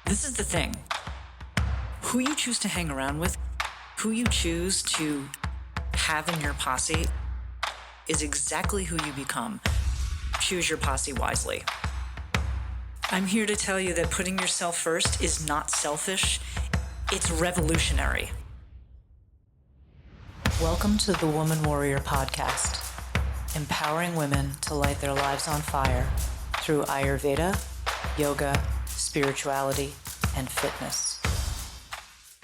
This is the thing. Who you choose to hang around with, who you choose to have in your posse, is exactly who you become. Choose your posse wisely. I'm here to tell you that putting yourself first is not selfish, it's revolutionary. Welcome to the Woman Warrior Podcast, empowering women to light their lives on fire through Ayurveda, yoga, spirituality, and fitness.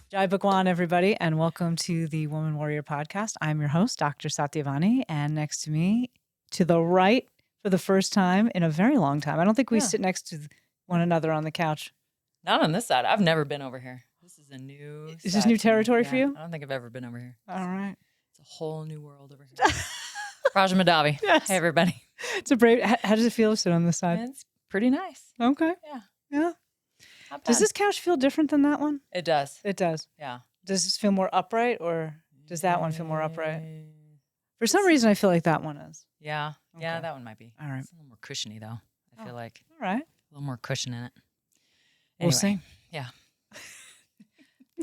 Jai Bhagwan, everybody, and welcome to the Woman Warrior Podcast. I'm your host, Dr. Satyavani, and next to me, to the right, for the first time in a very long time. I don't think we sit next to one another on the couch. Not on this side. I've never been over here. This is a new Is this new territory for you? I don't think I've ever been over here. All right. It's a whole new world over here. Prajna Madhavi. Yes. Hey, everybody. It's a brave. How does it feel to sit on this side? It's pretty nice. Okay. Yeah. Yeah. Does this couch feel different than that one? It does. It does. Yeah. Does this feel more upright, or does that one feel more upright? For some reason, I feel like that one is. Yeah. Okay. Yeah, that one might be. All right. It's a little more cushiony, though. I feel like All right. a little more cushion in it. We'll see. Yeah.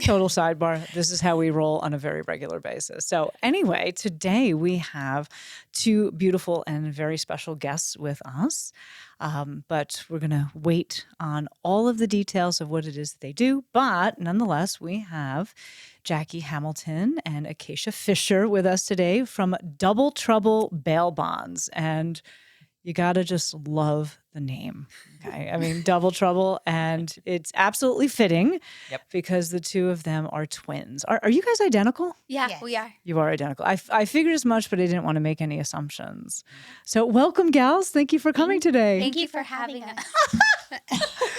Total sidebar. This is how we roll on a very regular basis. So anyway, today we have two beautiful and very special guests with us. But we're going to wait on all of the details of what it is that they do. But nonetheless, we have Jackie Hamilton and Acacia Fisher with us today from Double Trouble Bail Bonds. And you got to just love the name. Okay? I mean, Double Trouble, and it's absolutely fitting. Yep. Because the two of them are twins. Are you guys identical? Yeah, Yes. we are. You are identical. I figured as much, but I didn't want to make any assumptions. So welcome, gals. Thank you for coming today. Thank you for having us.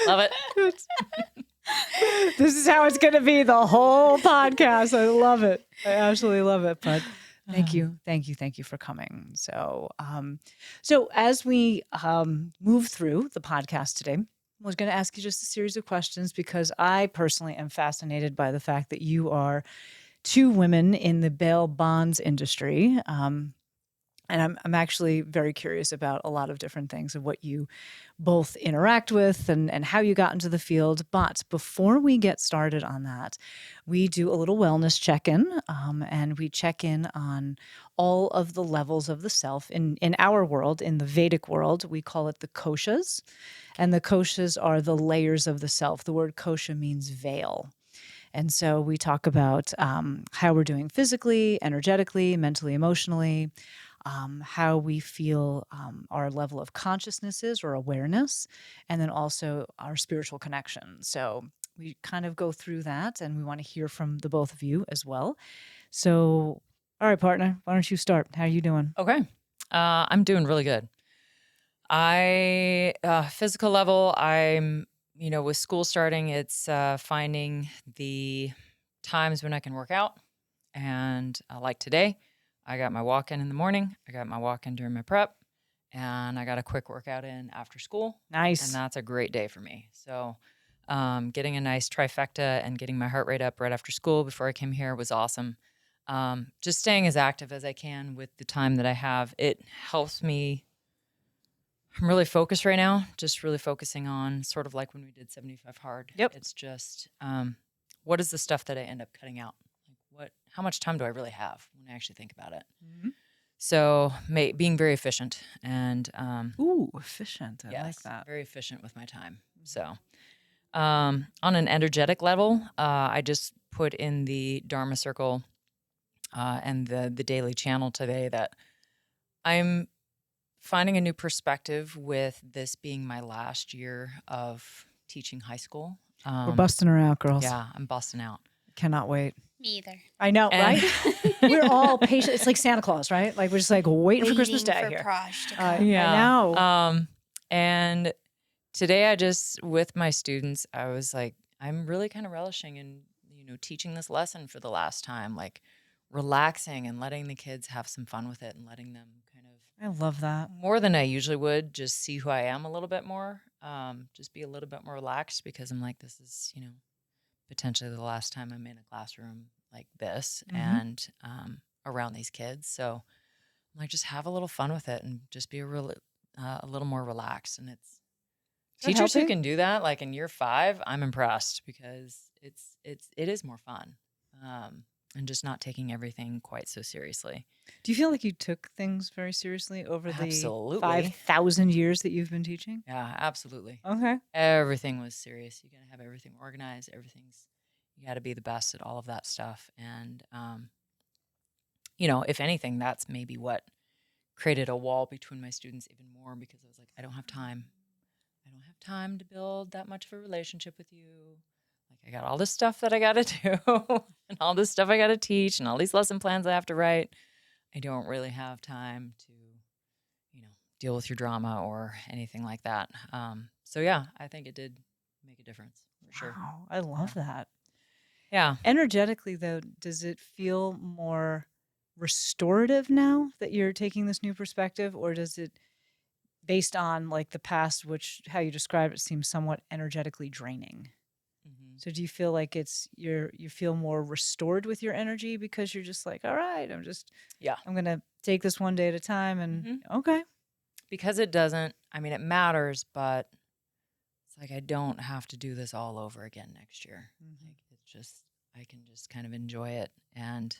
Love it. This is how it's going to be the whole podcast. I love it. I absolutely love it. But thank you for coming. So, so as we move through the podcast today, I was going to ask you just a series of questions because I personally am fascinated by the fact that you are two women in the bail bonds industry. And I'm actually very curious about a lot of different things of what you both interact with and how you got into the field. But before we get started on that, we do a little wellness check-in, and we check in on all of the levels of the self. In our world, in the Vedic world, we call it the koshas. And the koshas are the layers of the self. The word kosha means veil. And so we talk about how we're doing physically, energetically, mentally, emotionally, how we feel our level of consciousness is or awareness, and then also our spiritual connection. So we kind of go through that, and we want to hear from the both of you as well. So, all right, partner, why don't you start? How are you doing? Okay. I'm doing really good. Physical level, I'm, with school starting, it's finding the times when I can work out. And like today, I got my walk-in the morning, I got my walk-in during my prep, and I got a quick workout in after school. Nice. And that's a great day for me. So getting a nice trifecta and getting my heart rate up right after school before I came here was awesome. Just staying as active as I can with the time that I have. It helps me. I'm really focused right now, just really focusing on sort of like when we did 75 hard. Yep. It's just what is the stuff that I end up cutting out? How much time do I really have when I actually think about it? Mm-hmm. So being very efficient and Ooh, efficient. I yes, like that. very efficient with my time. So on an energetic level, I just put in the Dharma Circle and the daily channel today that I'm finding a new perspective with this being my last year of teaching high school. We're busting her out, girls. Yeah, I'm busting out. Cannot wait. Me either. I know, And- right? We're all patient. It's like Santa Claus, right? Like we're just like waiting for Christmas Day for here. Praj to I come. know. And today I just, with my students, I was like, I'm really kind of relishing in, teaching this lesson for the last time, like relaxing and letting the kids have some fun with it and letting them kind of, I love that. more than I usually would, just see who I am a little bit more, just be a little bit more relaxed because I'm like, this is, potentially the last time I'm in a classroom like this and around these kids. So I'm like, just have a little fun with it and just be a little more relaxed. And it's Teachers who helping? can do that, like in year 5, I'm impressed because it is more fun, and just not taking everything quite so seriously. Do you feel like you took things very seriously over the Absolutely. 5,000 years that you've been teaching? Yeah, absolutely. Okay. Everything was serious. You got to have everything organized. You got to be the best at all of that stuff. And, if anything, that's maybe what created a wall between my students even more, because I was like, I don't have time. I don't have time to build that much of a relationship with you. Like, I got all this stuff that I got to do and all this stuff I got to teach and all these lesson plans I have to write. I don't really have time to, deal with your drama or anything like that. So yeah, I think it did make a difference for sure. Wow, I love that. Yeah. Energetically, though, does it feel more restorative now that you're taking this new perspective, or does it, based on like the past, which how you described it seems somewhat energetically draining? Mm-hmm. So do you feel like you feel more restored with your energy because you're just like, all right, I'm gonna take this one day at a time, and okay. Because it doesn't, it matters, but it's like I don't have to do this all over again next year. Like, it's just, I can just kind of enjoy it. And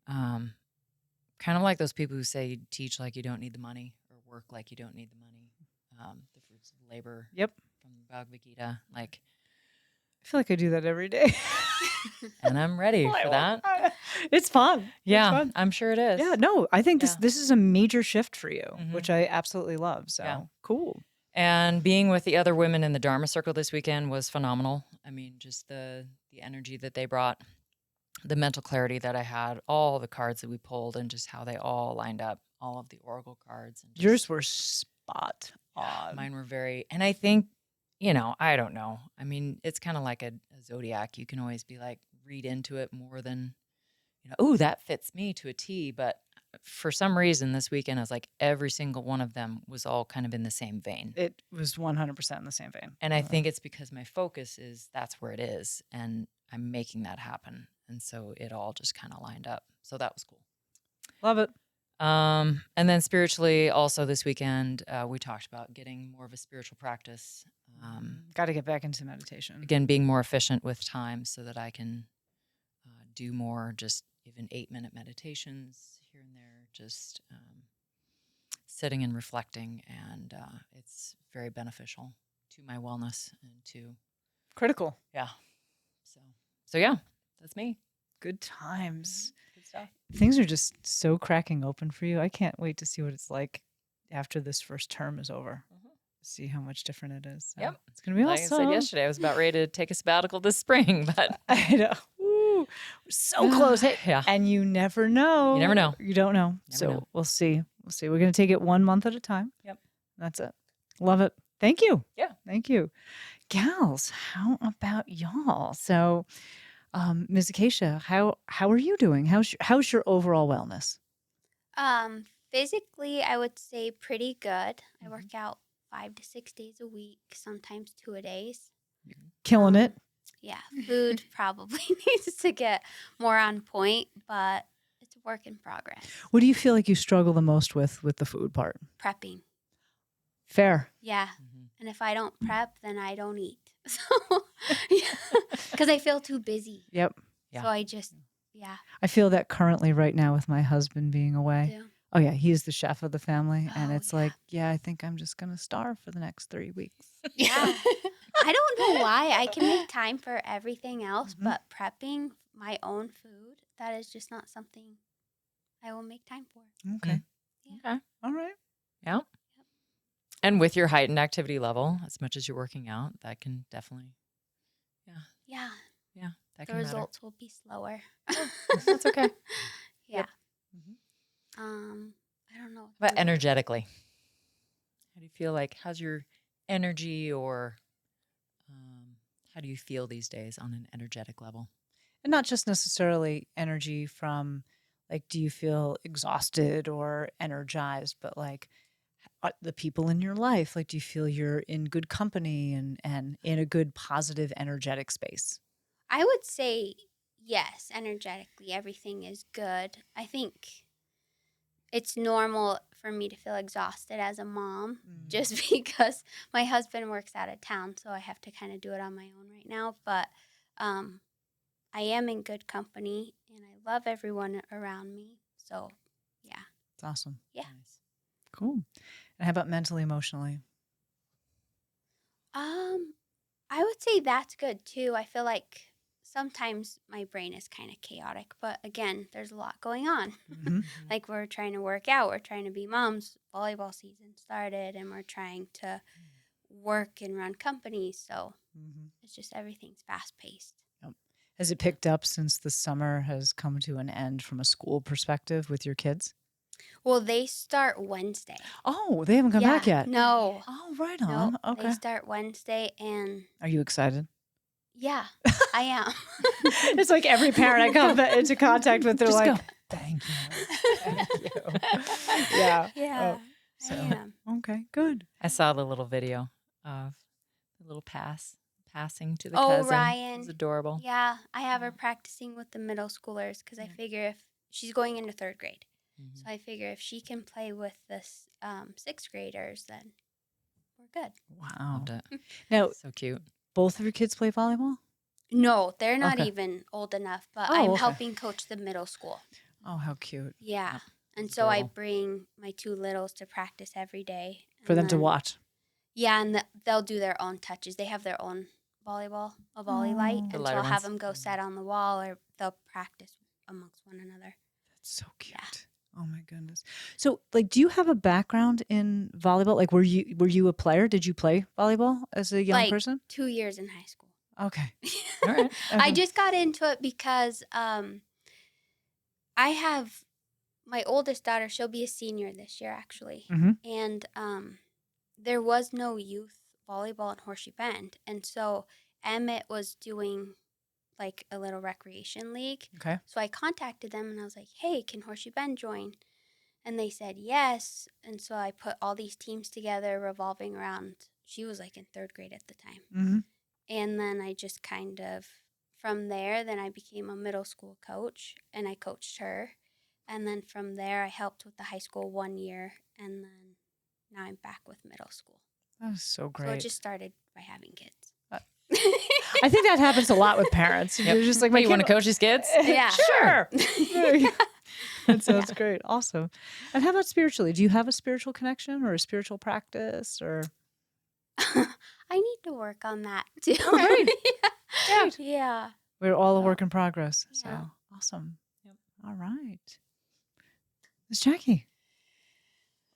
kind of like those people who say you teach like you don't need the money, or work like you don't need the money. The fruits of labor. Yep. From the Bhagavad Gita. Like, I feel like I do that every day. And I'm ready for that. It's fun. Yeah, It's fun. I'm sure it is. Yeah, no, I think this is a major shift for you, which I absolutely love. So cool. And being with the other women in the Dharma circle this weekend was phenomenal. Just the energy that they brought, the mental clarity that I had, all the cards that we pulled, and just how they all lined up, all of the oracle cards. And yours were spot on. Yeah, mine were very, and I think, I don't know. It's kind of like a zodiac. You can always be like, read into it more than, oh, that fits me to a T. But for some reason this weekend, I was like, every single one of them was all kind of in the same vein. It was 100% in the same vein. And I think it's because my focus is that's where it is. And I'm making that happen. And so it all just kind of lined up. So that was cool. Love it. And then spiritually, also this weekend, we talked about getting more of a spiritual practice. Got to get back into meditation. Again, being more efficient with time so that I can do more, just even 8-minute meditations here and there, just sitting and reflecting. And it's very beneficial to my wellness and to... Critical. Yeah. So yeah, that's me. Good times. Good stuff. Things are just so cracking open for you. I can't wait to see what it's like after this first term is over. See how much different it is. So yep. It's going to be like awesome. I said yesterday, I was about ready to take a sabbatical this spring, but... I know. Ooh, we're so close. Hey, yeah. And you never know. You never know. You don't know. Never know. We'll see. We're going to take it 1 month at a time. Yep. That's it. Love it. Thank you. Yeah. Thank you. Gals, how about y'all? So, Ms. Acacia, how are you doing? How's your overall wellness? Physically, I would say pretty good. I work out 5 to 6 days a week, sometimes 2-a-days. Killing it. Yeah, food probably needs to get more on point, but it's a work in progress. What do you feel like you struggle the most with the food part? Prepping. Fair. Yeah. And if I don't prep, then I don't eat. So, because I feel too busy. Yep. Yeah. So I just, I feel that currently right now with my husband being away. Yeah. Oh, yeah. He's the chef of the family. And Oh, it's yeah. like, I think I'm just going to starve for the next 3 weeks. Yeah. I don't know why. I can make time for everything else, but prepping my own food, that is just not something I will make time for. Okay. Yeah. Okay. All right. Yeah. And with your heightened activity level, as much as you're working out, that can definitely, Yeah. that The can matter. results will be slower. That's okay. Yeah. Mhm. I don't know. But energetically, how do you feel like, how's your energy, or how do you feel these days on an energetic level? And not just necessarily energy from like, do you feel exhausted or energized, but like the people in your life, like, do you feel you're in good company and in a good, positive, energetic space? I would say yes, energetically, everything is good. I think it's normal for me to feel exhausted as a mom, Mm. just because my husband works out of town, so I have to kind of do it on my own right now. But I am in good company, and I love everyone around me. So, yeah. It's awesome. Yeah. Nice. Cool. And how about mentally, emotionally? I would say that's good too. I feel like sometimes my brain is kind of chaotic, but again, there's a lot going on. Mhm. Like we're trying to work out, we're trying to be moms. Volleyball season started, and we're trying to work and run companies. So Mhm. it's just everything's fast paced. Has it picked up since the summer has come to an end from a school perspective with your kids? Well, they start Wednesday. Oh, they haven't come back yet. No. Oh, right No. on. Okay. They start Wednesday, and Are you excited? yeah, I am. It's like every parent I come into contact with, they're Just like, go. thank you. Thank you. Yeah. Yeah, Oh, I so, am. okay, good. I saw the little video of the little passing to the Oh, cousin. Ryan. It's adorable. Yeah, I have her Yeah. practicing with the middle schoolers because I Yeah. figure if she's going into 3rd grade. Mhm. So I figure if she can play with the 6th graders, then we're good. Wow. Loved it. Now, So cute. both of your kids play volleyball? No, they're not Okay. even old enough, but Oh, I'm okay. helping coach the middle school. Oh, how cute. Yeah. Yep, And that's so I adorable. bring my 2 littles to practice every day. For them and to then- watch. Yeah, and they'll do their own touches. They have their own volleyball, a volley light, Oh. The and so lighter I'll have ones. them go set on the wall, or they'll practice amongst one another. That's so cute. Yeah. Oh my goodness. So, like, do you have a background in volleyball? Like, were you a player? Did you play volleyball as a young Like, person? 2 years in high school. Okay. All right. I Okay. just got into it because I have my oldest daughter. She'll be a senior this year, actually. Mhm. And there was no youth volleyball in Horseshoe Bend. And so Emmett was doing like a little recreation league. Okay. So I contacted them and I was like, hey, can Horseshoe Bend join? And they said yes. And so I put all these teams together revolving around, she was like in 3rd grade at the time. Mm-hmm. And then I just kind of, from there, then I became a middle school coach and I coached her. And then from there, I helped with the high school 1 year. And then now I'm back with middle school. That was so So great. it just started by having kids. I think that happens a lot with parents. You're just like, Wait, you want to coach these kids? Yeah. Sure. Yeah. That sounds great. Awesome. And how about spiritually? Do you have a spiritual connection or a spiritual practice or? I need to work on that too. Great. Yeah. Great. Yeah. We're all a So, work in progress. So yeah. awesome. Yep. All right. Miss Jackie.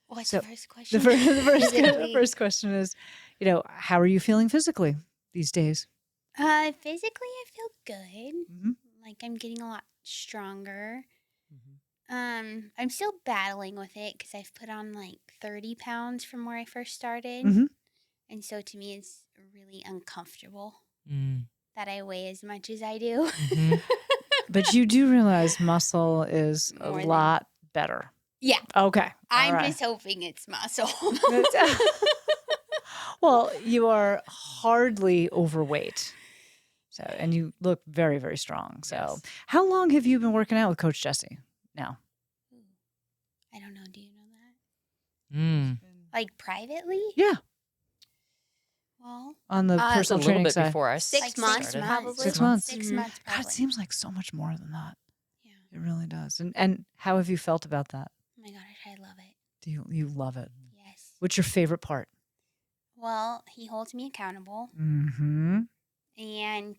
What's So, the first question? The first question is, how are you feeling physically these days? Physically, I feel good. Mm-hmm. Like I'm getting a lot stronger. Mhm. I'm still battling with it because I've put on like 30 pounds from where I first started. Mhm. And so to me, it's really uncomfortable Mm. that I weigh as much as I do. Mhm. But you do realize muscle is a More than- lot better. Yeah. Okay. I'm All right. just hoping it's muscle. Well, you are hardly overweight. So, and you look very, very strong. So, Yes. how long have you been working out with Coach Jesse now? I don't know. Do you know that? Mm. Like privately? Yeah, Well, on the It's It's a personal little training bit side. before I 6 started. months probably. 6 months. 6 Mhm. months God, probably. it seems like so much more than that. Yeah. It really does. And how have you felt about that? Oh my gosh, I love it. Do you love it? Yes. What's your favorite part? Well, he holds me accountable. Mm-hmm. And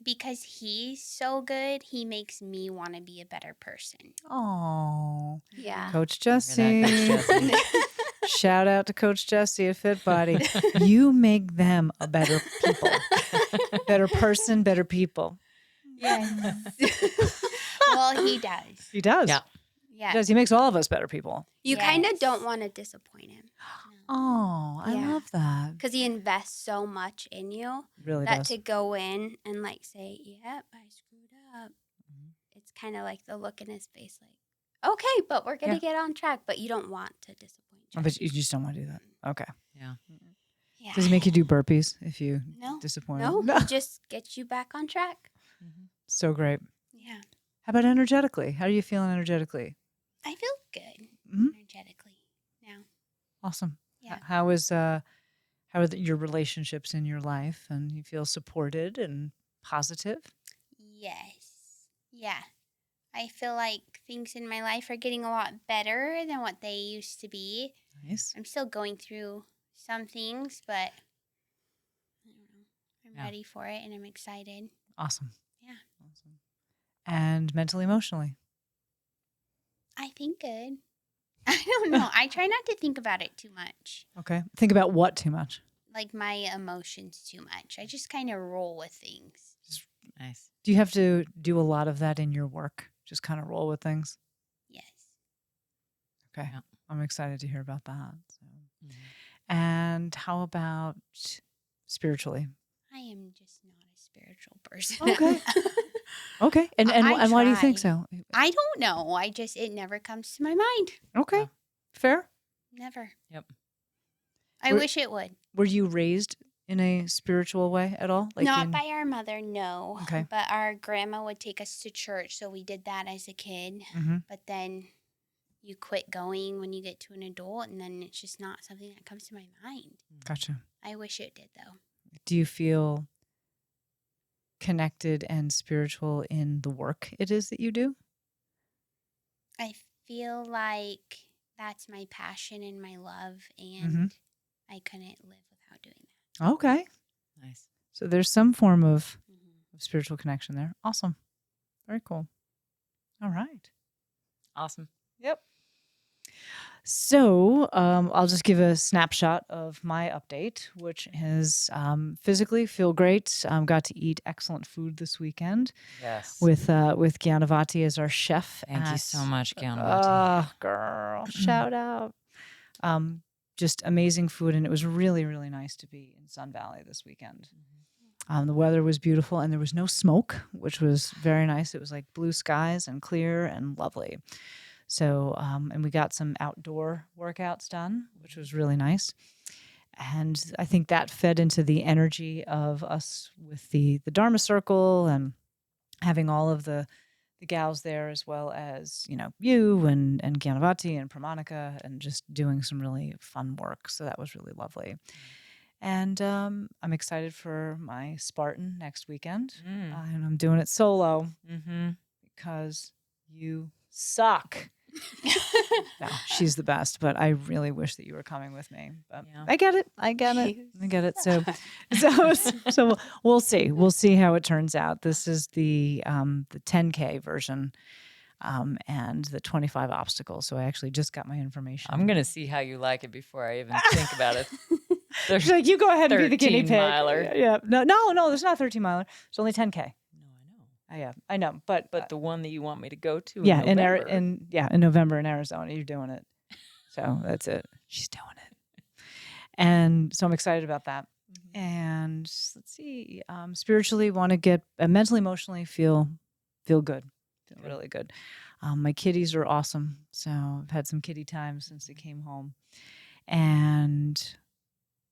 because he's so good, he makes me want to be a better person. Oh, Yeah. Coach Look at that, Jesse. Coach Jesse. Shout out to Coach Jesse at Fit Body. You make them a better people, better person, better people. Yes. Well, he does. He does. Yeah. Yeah. He does. He makes all of us better people. You kind of Yes. don't want to disappoint him. Oh, I Yeah. love that. Because he invests so much in you Really that does. to go in and like say, yep, I screwed up. Mhm. It's kind of like the look in his face like, okay, but we're going to get on track. But you don't want to disappoint Oh, but you just don't want to do that. Okay. Yeah. Does he make you do burpees if you No. disappoint No, him? he just gets you back on track. Mhm. So great. Yeah. How about energetically? How are you feeling energetically? I feel good. Mhm. energetically now. Awesome. Yeah. How are your relationships in your life, and you feel supported and positive? Yes. Yeah. I feel like things in my life are getting a lot better than what they used to be. Nice. I'm still going through some things, but I don't know. I'm Yeah. ready for it and I'm excited. Awesome. Yeah. Awesome. And mentally, emotionally. I think good. I don't know. I try not to think about it too much. Okay. Think about what too much? Like my emotions too much. I just kind of roll with things. Nice. Do you have to do a lot of that in your work? Just kind of roll with things? Yes. Okay. Yeah. I'm excited to hear about that. So. Mhm. And how about spiritually? I am just not a spiritual person. Okay. Okay. And I why do you think try. so? I don't know. It never comes to my mind. Okay. Yeah. Fair. Never. Yep. I Were- wish it would. Were you raised in a spiritual way at all? Not by our mother, no. Okay. But our grandma would take us to church, so we did that as a kid. Mm-hmm. But then you quit going when you get to an adult, and then it's just not something that comes to my mind. Gotcha. I wish it did, though. Do you feel connected and spiritual in the work it is that you do? I feel like that's my passion and my love, and Mhm. I couldn't live without doing that. Okay. Nice. So there's some form of Mm-hmm. spiritual connection there. Awesome. Very cool. All right. Awesome. Yep. So I'll just give a snapshot of my update, which is physically feel great. Got to eat excellent food this weekend Yes. with Gyanavati as our chef. Thank you so much, Gyanavati. Oh, girl, shout out. Just amazing food, and it was really, really nice to be in Sun Valley this weekend. The weather was beautiful, and there was no smoke, which was very nice. It was like blue skies and clear and lovely. So, and we got some outdoor workouts done, which was really nice. And I think that fed into the energy of us with the Dharma Circle and having all of the gals there, as well as, you and Gyanavati and Pramanika, and just doing some really fun work. So that was really lovely. And I'm excited for my Spartan next weekend. And I'm doing it solo because you suck. No, she's the best, but I really wish that you were coming with me. But Yeah. I get it. So we'll see. We'll see how it turns out. This is the 10K version, and the 25 obstacles. So I actually just got my information. I'm going to see how you like it before I even think about it. She's like, you go ahead and be the guinea 13 pig. miler. Yeah. No, there's not a 13 miler. It's only 10K. No, I know. Yeah, I know. But the one that you want me to go to yeah, in November. in November in Arizona, you're doing it. So that's it. She's doing it. And so I'm excited about that. And let's see, spiritually want to get mentally, emotionally feel good. Feel really good. My kitties are awesome. So I've had some kitty time since they came home. And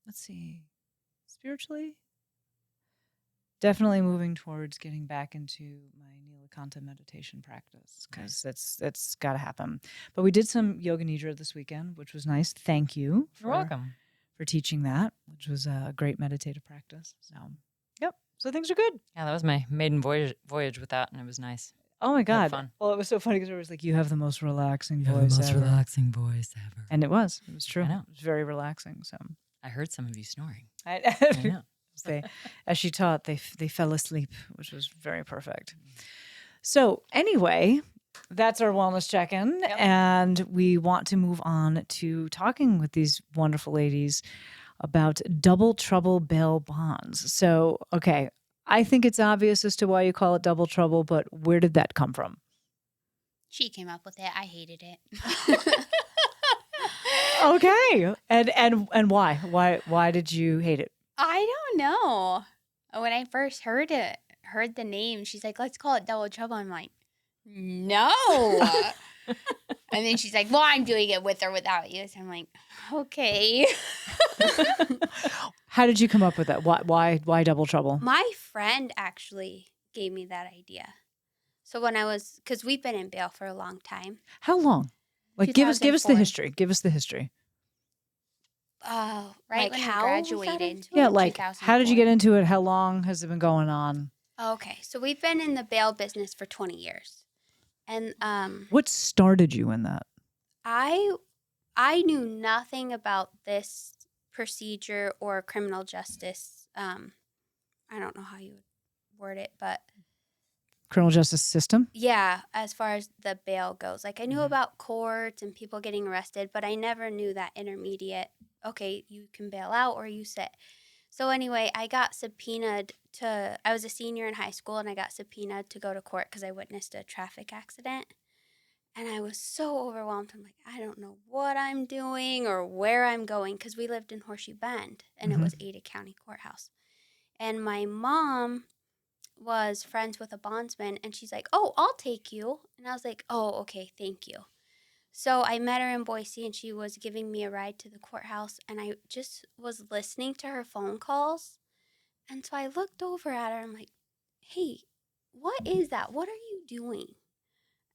let's see, spiritually, definitely moving towards getting back into my Nilakanta meditation practice, because that's got to happen. But we did some yoga nidra this weekend, which was nice. Thank you. You're welcome. For teaching that, which was a great meditative practice. So, yep. So things are good. Yeah, that was my maiden voyage with that, and it was nice. Oh my God. fun. Well, it was so funny because it was like, you have the most relaxing voice ever. relaxing voice ever. And it was true. I know. It was very relaxing. So I heard some of you snoring. I know. As she taught, they fell asleep, which was very perfect. So anyway, that's our wellness check-in. Yep. And we want to move on to talking with these wonderful ladies about double trouble bail bonds. So, okay, I think it's obvious as to why you call it double trouble, but where did that come from? She came up with it. I hated it. Okay. And why? Why did you hate it? I don't know. When I first heard the name, she's like, let's call it double trouble. I'm like, no. And then she's like, well, I'm doing it with or without you. So I'm like, okay. How did you come up with that? Why double trouble? My friend actually gave me that idea. So when because we've been in bail for a long time. How long? Like give us the 2004. history. Give us the history. Oh, Right like when we how we got graduated. into Yeah, it? like how did you 2004. get into it? How long has it been going on? Okay, so we've been in the bail business for 20 years. And What started you in that? I knew nothing about this procedure or criminal justice. I don't know how you would word it, but Criminal justice system? yeah, as far as the bail goes. Like I knew Mhm. about courts and people getting arrested, but I never knew that intermediate, okay, you can bail out or you sit. So anyway, I got subpoenaed I was a senior in high school and I got subpoenaed to go to court because I witnessed a traffic accident. And I was so overwhelmed. I'm like, I don't know what I'm doing or where I'm going because we lived in Horseshoe Bend and it was Ada County Courthouse. And my mom was friends with a bondsman and she's like, oh, I'll take you. And I was like, oh, okay, thank you. So I met her in Boise and she was giving me a ride to the courthouse and I just was listening to her phone calls. And so I looked over at her and I'm like, hey, what is that? What are you doing?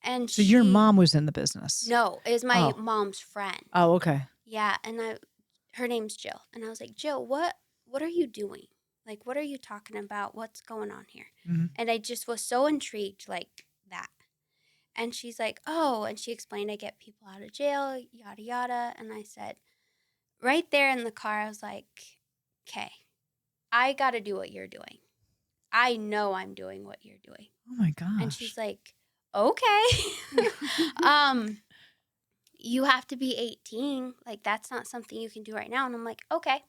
And So your mom was in the business? No, it was my Oh. mom's friend. Oh, okay. Yeah, and her name's Jill. And I was like, Jill, what are you doing? Like, what are you talking about? What's going on here? Mhm. And I just was so intrigued like that. And she's like, oh, and she explained I get people out of jail, yada, yada. And I said, right there in the car, I was like, okay, I got to do what you're doing. I know I'm doing what you're doing. Oh my gosh. And she's like, okay. You have to be 18. Like, that's not something you can do right now. And I'm like, okay.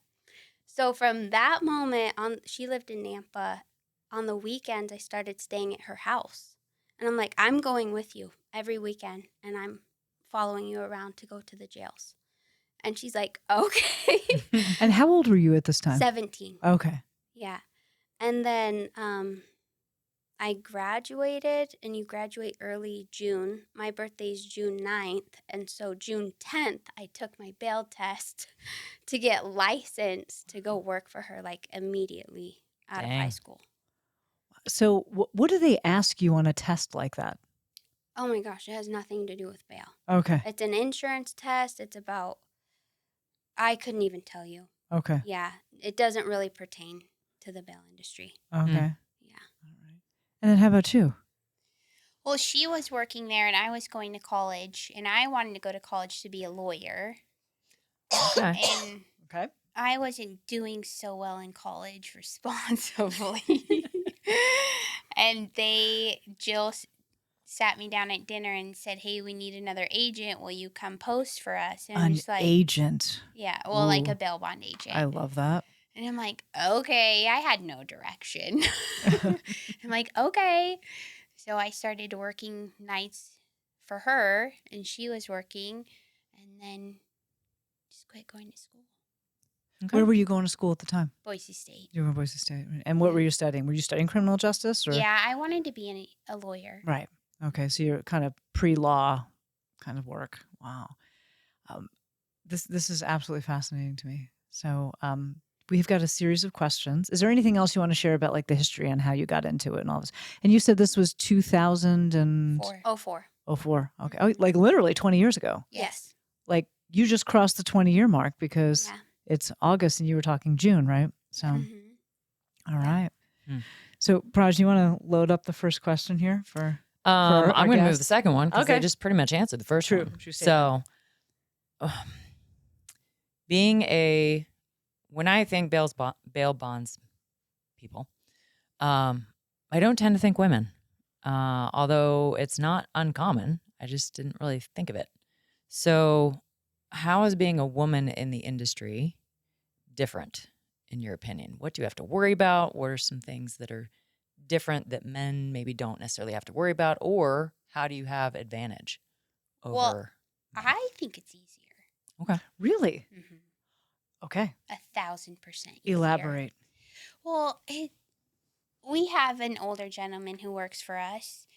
So from that moment on, she lived in Nampa. On the weekends, I started staying at her house. And I'm like, I'm going with you every weekend. And I'm following you around to go to the jails. And she's like, okay. And how old were you at this time? 17. Okay. Yeah. And then I graduated, and you graduate early June. My birthday's June 9th, and so June 10th, I took my bail test to get licensed to go work for her, like, immediately out of high Dang. school. So what do they ask you on a test like that? Oh my gosh, it has nothing to do with bail. Okay. It's an insurance test. It's about, I couldn't even tell you. Okay. Yeah, it doesn't really pertain to the bail industry. Okay. Yeah. All right. And then how about you? Well, she was working there and I was going to college, and I wanted to go to college to be a lawyer. Okay. And Okay. I wasn't doing so well in college responsibly. And Jill sat me down at dinner and said, hey, we need another agent. Will you come post for us? And I'm An just like, agent. yeah, well, like Ooh. a bail bond agent. I love that. And I'm like, okay, I had no direction. I'm like, okay. So I started working nights for her, and she was working, and then just quit going to school. Okay. Where were you going to school at the time? Boise State. You were in Boise State. And what were you studying? Were you studying criminal justice? Or? Yeah, I wanted to be a lawyer. Right. Okay. So you're kind of pre-law kind of work. Wow. This is absolutely fascinating to me. So we've got a series of questions. Is there anything else you want to share about like the history and how you got into it and all this? And you said this was 2004. 04. Okay. Oh, like literally 20 years ago. Yes. Like you just crossed the 20-year mark because Yeah. it's August and you were talking June, right? So, Mhm. all right. Hmm. So, Praj, you want to load up the first question here for our I'm going to move guest? the second one because Okay. they just pretty much answered the first True. one. True statement. So, when I think bail bonds people, I don't tend to think women. Although it's not uncommon, I just didn't really think of it. So, how is being a woman in the industry different, in your opinion? What do you have to worry about? What are some things that are different that men maybe don't necessarily have to worry about? Or how do you have advantage over? Well, men? I think it's easier. Okay. Really? Mm-hmm. Okay. 1,000% easier. Elaborate. Well, we have an older gentleman who works for us,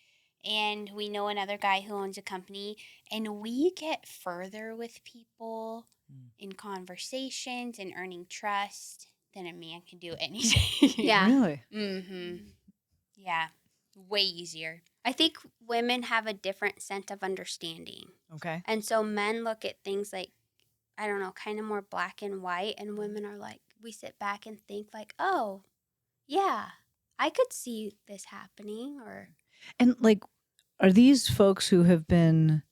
and we know another guy who owns a company, and we get further with people in conversations and earning trust than a man can do anything. Yeah. Really? Mm-hmm. Yeah. Way easier. I think women have a different sense of understanding. Okay. And so men look at things like, I don't know, kind of more black and white. And women are like, we sit back and think like, oh, yeah, I could see this happening. Or And like, are these folks who have been,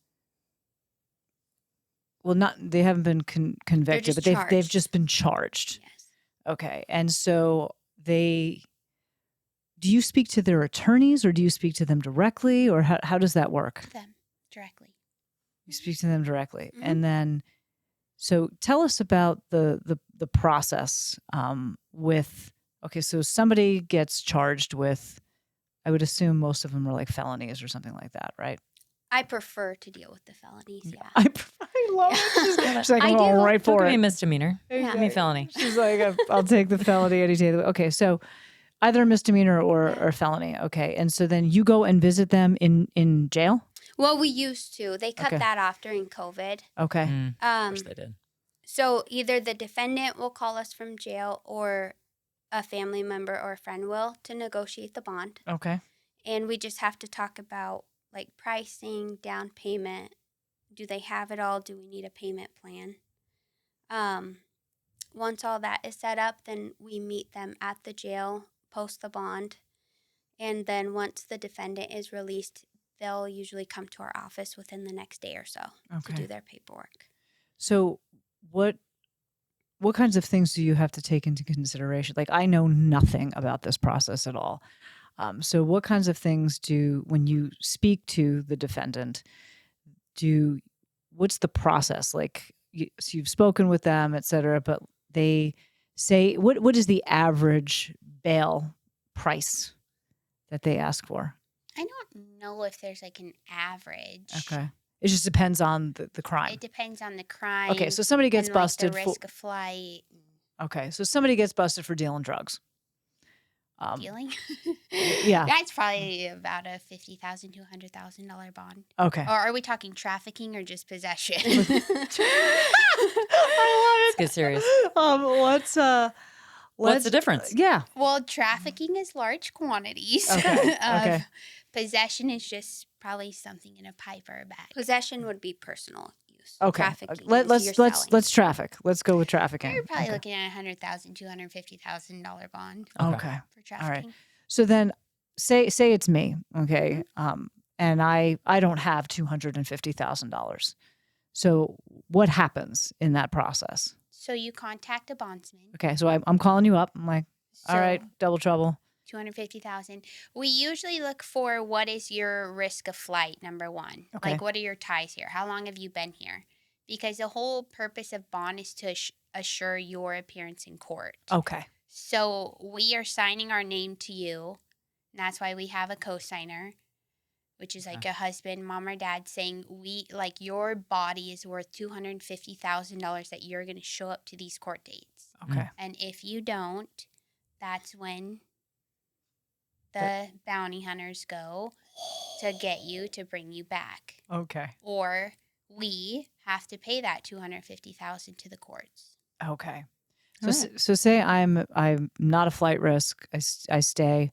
well, not, they haven't been convicted, just but they've charged. just been charged. yes. Okay. And so do you speak to their attorneys or do you speak to them directly, or how does that work? Them directly. You speak to them directly. Mhm. And then, so tell us about the process with, okay, so somebody gets charged with, I would assume most of them are like felonies or something like that, right? I prefer to deal with the felonies. Yeah. I love it. She's like, I'm I going do. right Don't for give me it. misdemeanor. Yeah. Give me felony. She's like, I'll take the felony any day of the week. Okay, so either a misdemeanor or felony. Okay, and so then you go and visit them in jail? Well, we used to. They cut Okay. that off during COVID. Okay. Of course they did. So either the defendant will call us from jail or a family member or a friend will to negotiate the bond. Okay. And we just have to talk about like pricing, down payment. Do they have it all? Do we need a payment plan? Once all that is set up, then we meet them at the jail, post the bond. And then once the defendant is released, they'll usually come to our office within the next day or so to Okay. do their paperwork. So what kinds of things do you have to take into consideration? Like, I know nothing about this process at all. So what kinds of things when you speak to the defendant, what's the process? Like, so you've spoken with them, et cetera, but they say, what is the average bail price that they ask for? I don't know if there's like an average. Okay. It just depends on the crime. It depends on the crime. Okay, so somebody gets and, like, busted the risk of flight. Okay, so somebody gets busted for dealing drugs. Dealing. yeah. That's probably about a $50,000 to $100,000 bond. Okay. Or are we talking trafficking or just possession? I Let's get serious. What's What's the difference? Yeah. Well, trafficking is large quantities. Okay, of okay. Possession is just probably something in a pipe or a bag. Possession would be personal use. Okay. Trafficking is Let's you're selling. let's traffic. Let's go with trafficking. You're probably Okay. looking at $100,000, $250,000 bond Okay. for trafficking. So then say it's me, okay? And I don't have $250,000. So what happens in that process? So you contact a bondsman. Okay, so I'm calling you up. I'm like, all So right, double trouble. 250,000. We usually look for what is your risk of flight, number one. Okay. Like, what are your ties here? How long have you been here? Because the whole purpose of bond is to assure your appearance in court. Okay. So we are signing our name to you. And that's why we have a co-signer, which is like a husband, mom, or dad saying your body is worth $250,000 that you're going to show up to these court dates. Okay. And if you don't, that's when the bounty hunters go to get you to bring you back. Okay. Or we have to pay that $250,000 to the courts. Okay. All So right. so say I'm not a flight risk. I stay.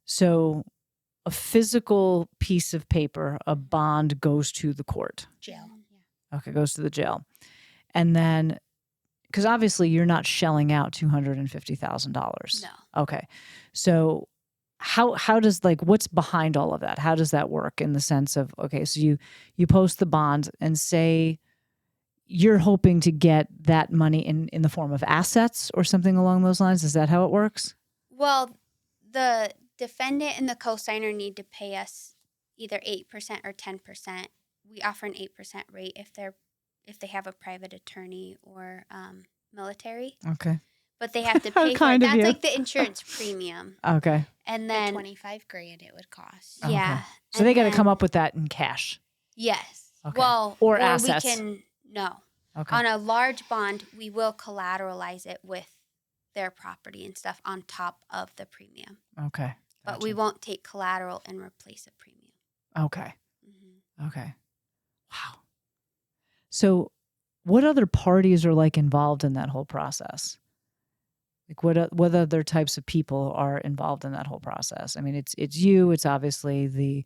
So a physical piece of paper, a bond, goes to the court. Jail. Yeah. Okay, goes to the jail, and then because obviously you're not shelling out $250,000. No. Okay, so how does, like, what's behind all of that? How does that work in the sense of, okay, so you post the bond and say you're hoping to get that money in the form of assets or something along those lines? Is that how it works? Well, the defendant and the co-signer need to pay us either 8% or 10%. We offer an 8% rate if they have a private attorney or military, Okay. but they have to How pay for kind it. of That's you. like the insurance premium. Okay. And Then then $25,000 it would cost. Okay. yeah. So they and got to then- come up with that in cash. Yes. Okay. Well, Or we assets. can no. Okay. On a large bond, we will collateralize it with their property and stuff on top of the premium. Okay. But we won't take collateral and replace a premium. Okay. Mm-hmm. Okay. Wow. So what other parties are like involved in that whole process? Like what other types of people are involved in that whole process? I mean, it's you, it's obviously the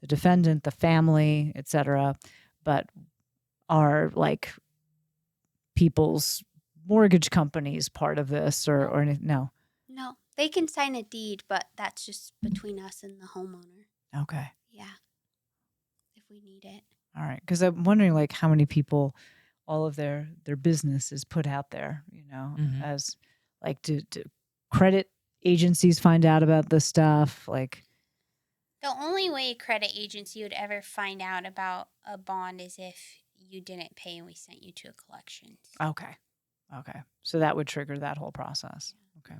defendant, the family, et cetera, but are like people's mortgage companies part of this or anything? No. No, they can sign a deed, but that's just between us and the homeowner. Okay. Yeah. If we need it. All right. Because I'm wondering like how many people all of their business is put out there, as like do credit agencies find out about this stuff? Like, The only way a credit agency would ever find out about a bond is if you didn't pay and we sent you to a collections. okay. So that would trigger that whole process. Okay.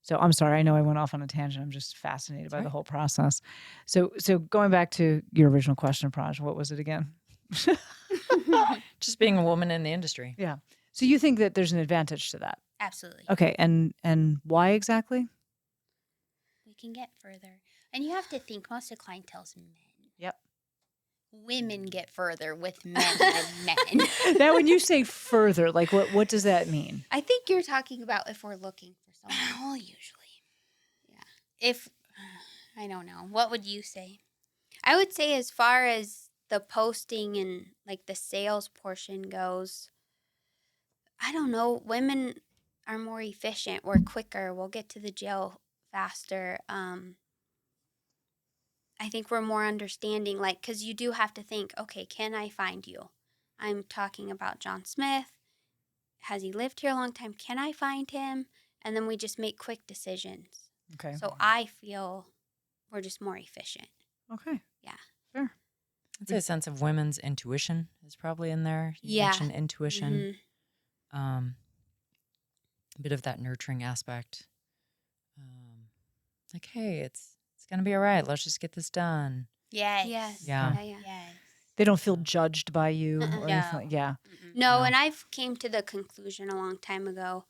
So I'm sorry, I know I went off on a tangent. I'm just fascinated by the whole process. So going back to your original question, Praj, what was it again? Just being a woman in the industry. Yeah. So you think that there's an advantage to that? Absolutely. Okay. And why exactly? We can get further. And you have to think most of the clientele's men. Yep. Women get further with men than men. Now, when you say further, like what does that mean? I think you're talking about if we're looking for someone. Well, usually. Yeah. If, I don't know. What would you say? I would say as far as the posting and like the sales portion goes, I don't know. Women are more efficient. We're quicker. We'll get to the jail faster. I think we're more understanding, like, because you do have to think, okay, can I find you? I'm talking about John Smith. Has he lived here a long time? Can I find him? And then we just make quick decisions. Okay. So I feel we're just more efficient. Okay. Yeah. Sure. I'd say a sense of women's intuition is probably in there. You mentioned intuition. Mhm. A bit of that nurturing aspect. Like, hey, it's going to be all right. Let's just get this done. Yes. Yes. Yeah. Yes. They don't feel judged by you or No. anything. Yeah. No, No. and I've came to the conclusion a long time ago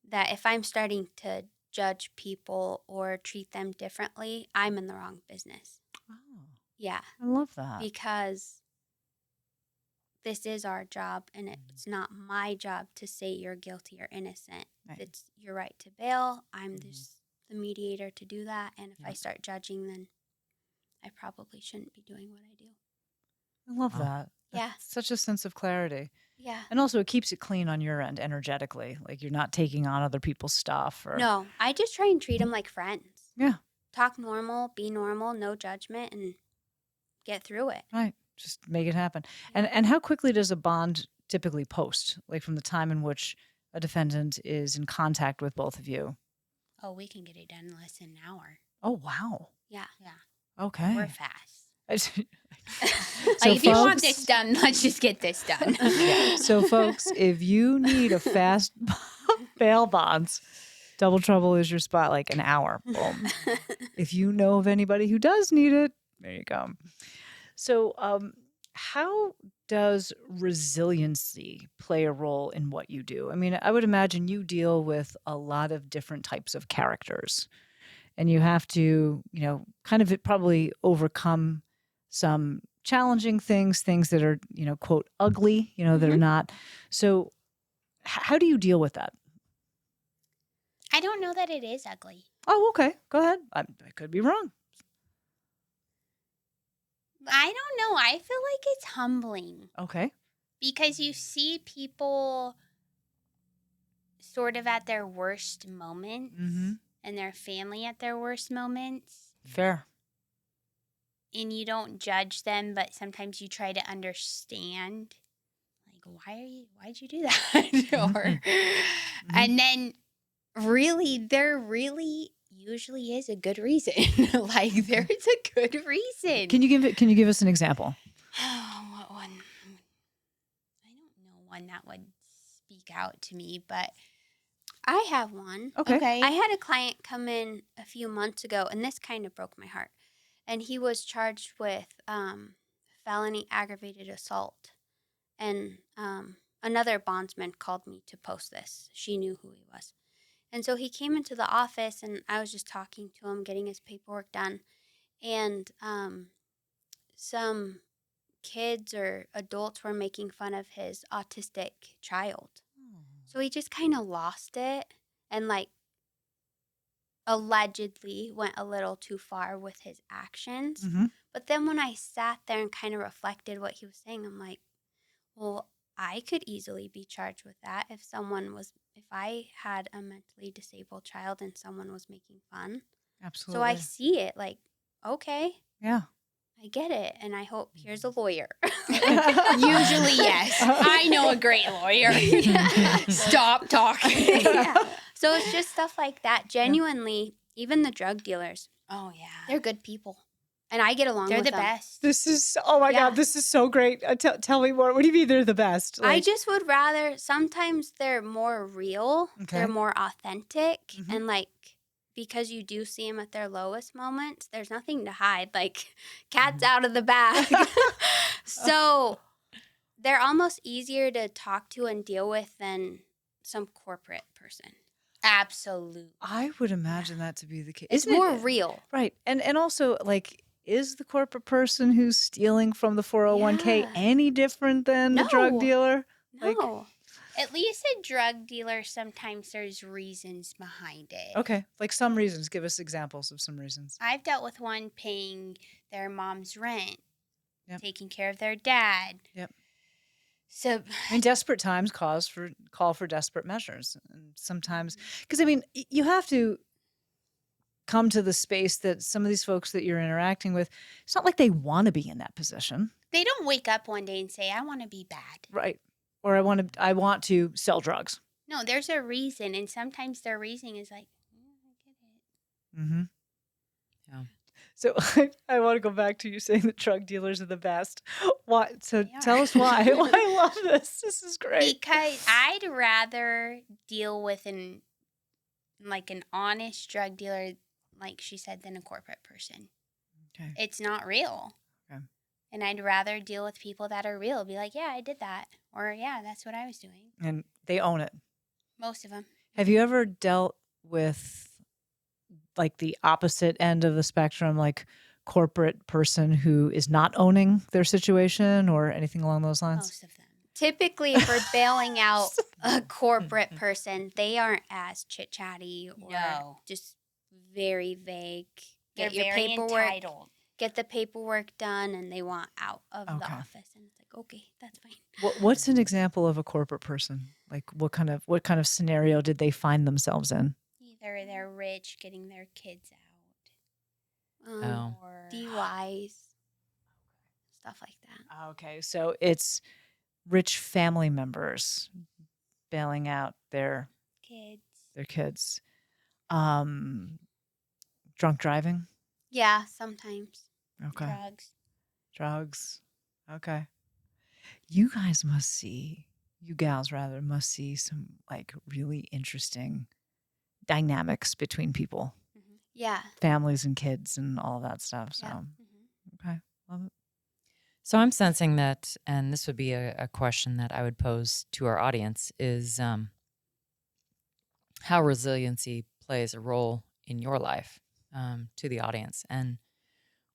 that if I'm starting to judge people or treat them differently, I'm in the wrong business. Oh, Yeah, I love that. because this is our job, and it's not my job to say you're guilty or innocent. Right. It's your right to bail. I'm just the mediator to do that, and if I start judging, then I probably shouldn't be doing what I do. I love Wow. that. Yeah. That's such a sense of clarity. Yeah. And also it keeps it clean on your end energetically. Like you're not taking on other people's stuff or No, I just try and treat them like friends. Yeah. Talk normal, be normal, no judgment, and get through it. Right. Just make it happen. And how quickly does a bond typically post? Like from the time in which a defendant is in contact with both of you? Oh, we can get it done in less than an hour. Oh, wow. Yeah. Okay. We're fast. So Like, if you want folks- this done, let's just get this done. So, folks, if you need a fast bail bonds, Double Trouble is your spot, like an hour. Boom. If you know of anybody who does need it, there you go. So, how does resiliency play a role in what you do? I mean, I would imagine you deal with a lot of different types of characters, and you have to, kind of probably overcome some challenging things that are, quote, ugly, that are not. So how do you deal with that? I don't know that it is ugly. Oh, okay. Go ahead. I could be wrong. I don't know. I feel like it's humbling Okay. because you see people sort of at their worst moments and their family at their worst moments. Fair. And you don't judge them, but sometimes you try to understand, like, why'd you do that? And then there really usually is a good reason. Like, there is a good reason. Can you give us an example? What one? I don't know one that would speak out to me, but I have one. Okay. I had a client come in a few months ago, and this kind of broke my heart. And he was charged with felony aggravated assault. And another bondsman called me to post this. She knew who he was. And so he came into the office, and I was just talking to him, getting his paperwork done. And some kids or adults were making fun of his autistic child. So he just kind of lost it. and like allegedly went a little too far with his actions. Mm-hmm. But then when I sat there and kind of reflected what he was saying, I'm like, well, I could easily be charged with that if I had a mentally disabled child and someone was making fun. Absolutely. So I see it like, okay, Yeah. I get it. And I hope here's a lawyer. Usually, yes. I know a great lawyer. Stop talking. Yeah. So it's just stuff like that. Genuinely, even the drug dealers, Oh, yeah. they're good people. And I get along They're with the them. best. This is, oh my Yeah. God, this is so great. Tell me more. What do you mean they're the best? I just would rather, sometimes they're more real. Okay. They're more authentic. Mhm. And like, because you do see them at their lowest moments, there's nothing to hide. Like, cat's out of the bag. So they're almost easier to talk to and deal with than some corporate person. Absolutely. I would imagine that to be the case. It's Isn't more it? real. Right. And also, like, is the corporate person who's stealing from the 401k Yeah. any different than the drug No. dealer? No. Like- At least a drug dealer, sometimes there's reasons behind it. Okay. Like some reasons. Give us examples of some reasons. I've dealt with one paying their mom's rent, Yep. taking care of their dad. Yep. So, I mean, desperate times call for desperate measures. And sometimes, because I mean, you have to come to the space that some of these folks that you're interacting with, it's not like they want to be in that position. they don't wake up one day and say, I want to be bad. Right. Or I want to sell drugs. No, there's a reason. And sometimes their reasoning is like, I get it. Mm-hmm. Yeah. So I want to go back to you saying that drug dealers are the best. Why? So They are. tell us why. I love this. This is great. Because I'd rather deal with an honest drug dealer, like she said, than a corporate person. Okay. It's not real. Okay. And I'd rather deal with people that are real. Be like, yeah, I did that. Or, yeah, that's what I was doing. And they own it. Most of them. Have you ever dealt with like the opposite end of the spectrum, like corporate person who is not owning their situation or anything along those lines? Most of them. Typically, if we're bailing out a corporate person, they aren't as chit-chatty or No. just very vague. They're Get your very paperwork, entitled. get the paperwork done, and they want out of the Okay. office. And it's like, okay, that's fine. What's an example of a corporate person? Like what kind of scenario did they find themselves in? Either they're rich, getting their kids out, Oh. or DUIs, stuff like that. Okay, so it's rich family members bailing out their kids. kids. Drunk driving. Yeah, sometimes. Okay. Drugs. Drugs. Okay. You gals must see some like really interesting dynamics between people, Yeah. families and kids and all of that stuff. So, Yeah. okay. Love it. So I'm sensing that, and this would be a question that I would pose to our audience, is how resiliency plays a role in your life, to the audience. And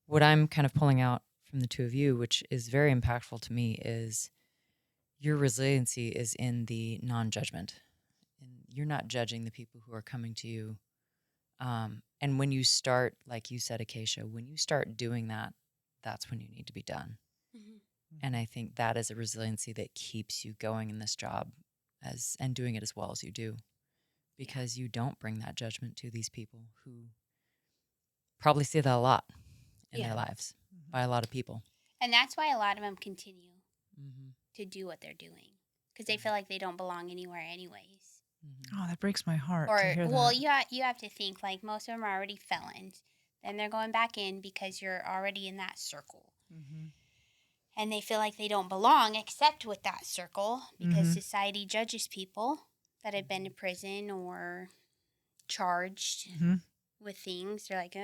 what I'm kind of pulling out from the two of you, which is very impactful to me, is your resiliency is in the non-judgment. And you're not judging the people who are coming to you. And when you start, like you said, Acacia, when you start doing that, that's when you need to be done. And I think that is a resiliency that keeps you going in this job and doing it as well as you do, because you don't bring that judgment to these people who probably see that a lot in their lives by a lot of people. And that's why a lot of them continue Mm-hmm. to do what they're doing because they feel like they don't belong anywhere anyways. Oh, that breaks my heart to Or, hear well, that. you have to think like most of them are already felons. Then they're going back in because you're already in that circle. And they feel like they don't belong except with that circle because society judges people that have been to prison or charged with things. They're like,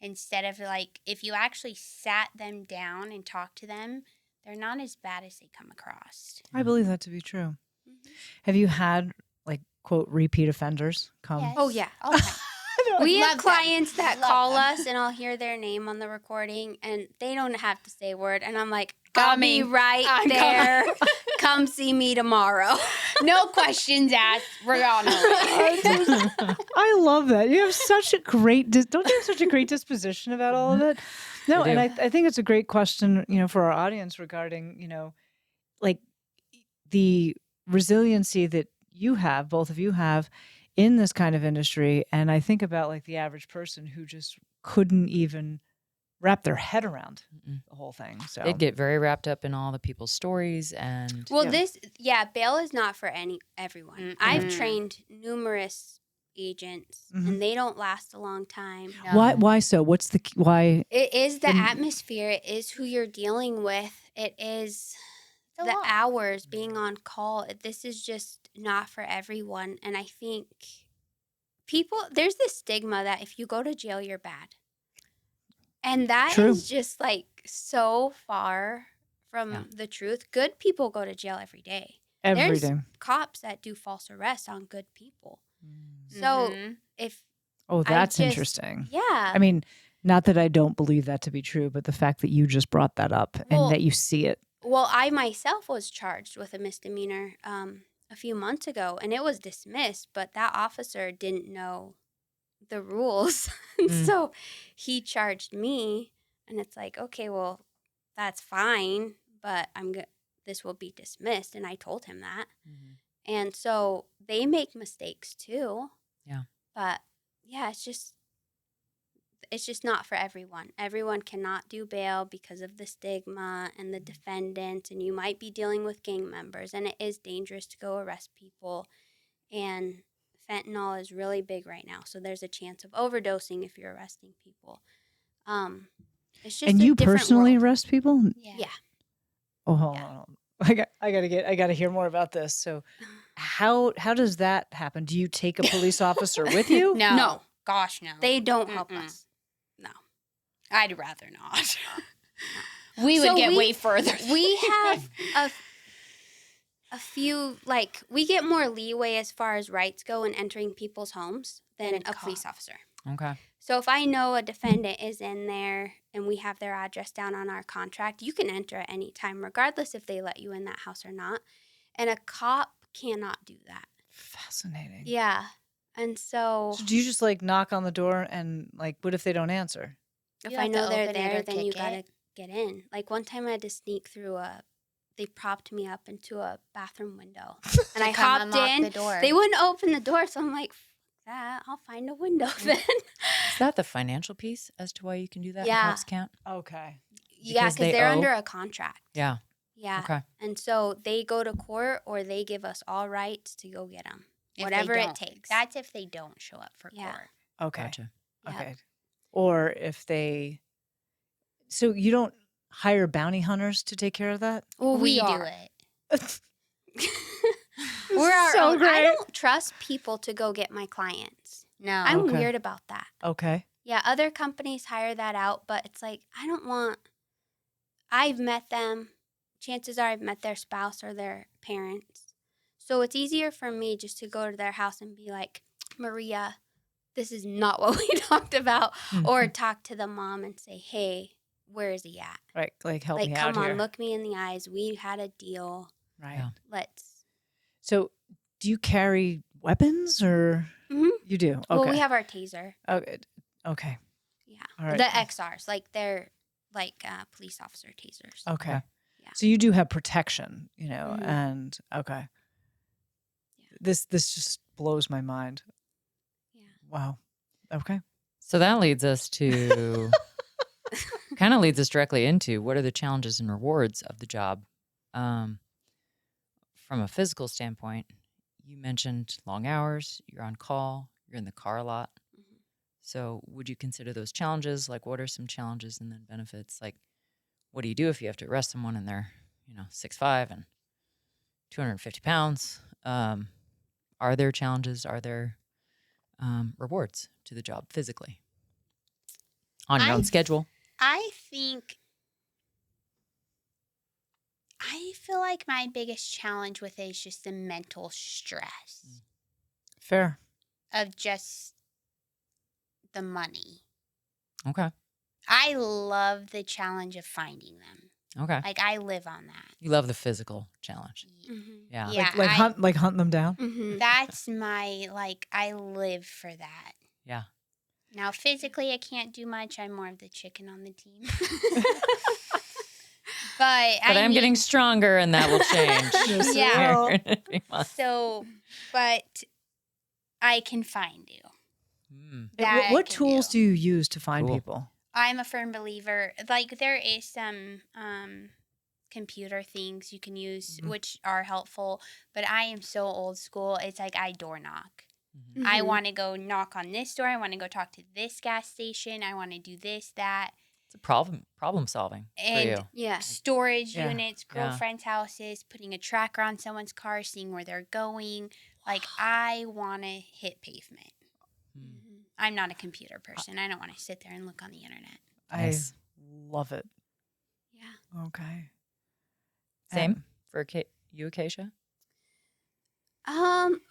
instead of like, if you actually sat them down and talked to them, they're not as bad as they come across. I believe that to be true. Have you had like quote repeat offenders come? Yes. Oh, yeah. Oh, my. We have Love them. clients that Love call them. us and I'll hear their name on the recording and they don't have to say a word. And I'm like, I'll be Coming. right I'm there. come see me tomorrow. No questions asked. We're on our way. I love that. You have such a great, don't you have such a great disposition about all of it? No, I do. and I think it's a great question, for our audience regarding, like the resiliency that you have, both of you have in this kind of industry. And I think about like the average person who just couldn't even wrap their head around the whole thing. So They'd get very wrapped up in all the people's stories and Well, Yeah. bail is not for everyone. Mm-mm. I've trained numerous agents, Mhm. and they don't last a long time. No. why so? What's the why? It is the The- atmosphere. It is who you're dealing with. It is It's a the lot. hours being on call. This is just not for everyone. And I think there's this stigma that if you go to jail, you're bad. And that True. is just like so far from Yeah. the truth. Good people go to jail every day. Every There's day. cops that do false arrests on good people. Mm. So Mhm. if Oh, that's just- interesting. yeah, I mean, not that I don't believe that to be true, but the fact that you just brought that up Well- and that you see it. well, I myself was charged with a misdemeanor a few months ago, and it was dismissed. But that officer didn't know the rules, and Mm. so he charged me. And it's like, okay, well, that's fine, but this will be dismissed. And I told him that. Mhm. And so they make mistakes too. Yeah. But yeah, it's just not for everyone. Everyone cannot do bail because of the stigma and the defendants, and you might be dealing with gang members, and it is dangerous to go arrest people. And fentanyl is really big right now, so there's a chance of overdosing if you're arresting people. It's just And a you different personally world. arrest people? Yeah. Oh, hold Yeah. on. I gotta hear more about this. So how does that happen? Do you take a police officer with you? No. No. Gosh, no. They don't help Mm-mm. us. No. I'd rather not. We would So get we- way further. We have a few, like, we get more leeway as far as rights go in entering people's homes than Than a a police cop. officer. Okay. So if I know a defendant is in there and we have their address down on our contract, you can enter at any time, regardless if they let you in that house or not. And a cop cannot do that. Fascinating. Yeah. And so So do you just like knock on the door and like, what if they don't answer? if You I have know to they're open it there, or then you kick gotta it. get in. Like one time I had to sneak through they propped me up into a bathroom window. And I come hopped unlock in. the door. They wouldn't open the door, so I'm like, that, I'll find a window then. Is that the financial piece as to why you can do that? Yeah. And cops can't. Okay. Yeah, Because because they they're owe? under a contract. Yeah. Yeah. Okay. And so they go to court or they give us all rights to go get them. If they Whatever it don't. takes. That's if they don't show up for Yeah. court. Okay. Gotcha. Yep. Okay. Or if so you don't hire bounty hunters to take care of that? Well, We we do are. it. We're our so own. great. I don't trust people to go get my clients. No. I'm Okay. weird about that. Okay. Yeah, other companies hire that out, but it's like, I've met them. Chances are I've met their spouse or their parents. So it's easier for me just to go to their house and be like, Maria, this is not what we talked about. Or talk to the mom and say, hey, where is he at? Right. Like help Like, me come out on, here. look me in the eyes. We had a deal. Right. Yeah. Let's. So do you carry weapons or Mhm. you do? Okay. Well, we have our taser. Okay. Okay. Yeah. All right. The XRs, like they're like police officer tasers. Okay. Okay. Yeah. So you do have protection, Mhm. and okay. Yeah. This just blows my mind. Yeah. Wow. Okay. So that leads us to kind of leads us directly into what are the challenges and rewards of the job. From a physical standpoint, you mentioned long hours, you're on call, you're in the car a lot. Mhm. So would you consider those challenges? Like what are some challenges and then benefits? Like what do you do if you have to arrest someone and they're, 6'5" and 250 pounds? Are there challenges? Are there rewards to the job physically on your own schedule? I feel like my biggest challenge with it is just the mental stress Fair. of just the money. Okay. I love the challenge of finding them. Okay. Like I live on that. You love the physical challenge. Mhm. Yeah. Yeah. Like hunt them down. Mhm. That's my, I live for that. Yeah. Now, physically, I can't do much. I'm more of the chicken on the team. But I'm getting stronger, and that will change. Yes, it Yeah. will. In a few months. So, but I can find you. Mm. That I What can tools do you use to find Cool. people? I'm a firm believer. Like there is some computer things you can use, Mhm. which are helpful. But I am so old school. It's like I door knock. Mhm. I Mhm. want to go knock on this door. I want to go talk to this gas station. I want to do this, that. It's a problem solving for And you. Yeah. storage Yeah. units, Yeah. girlfriends' houses, putting a tracker on someone's car, seeing where they're going. Like I want to hit pavement. Mm. Mhm. I'm not a computer person. I don't want to sit there and look on the internet. Nice. I love it. Yeah. Okay. Same for you, Acacia?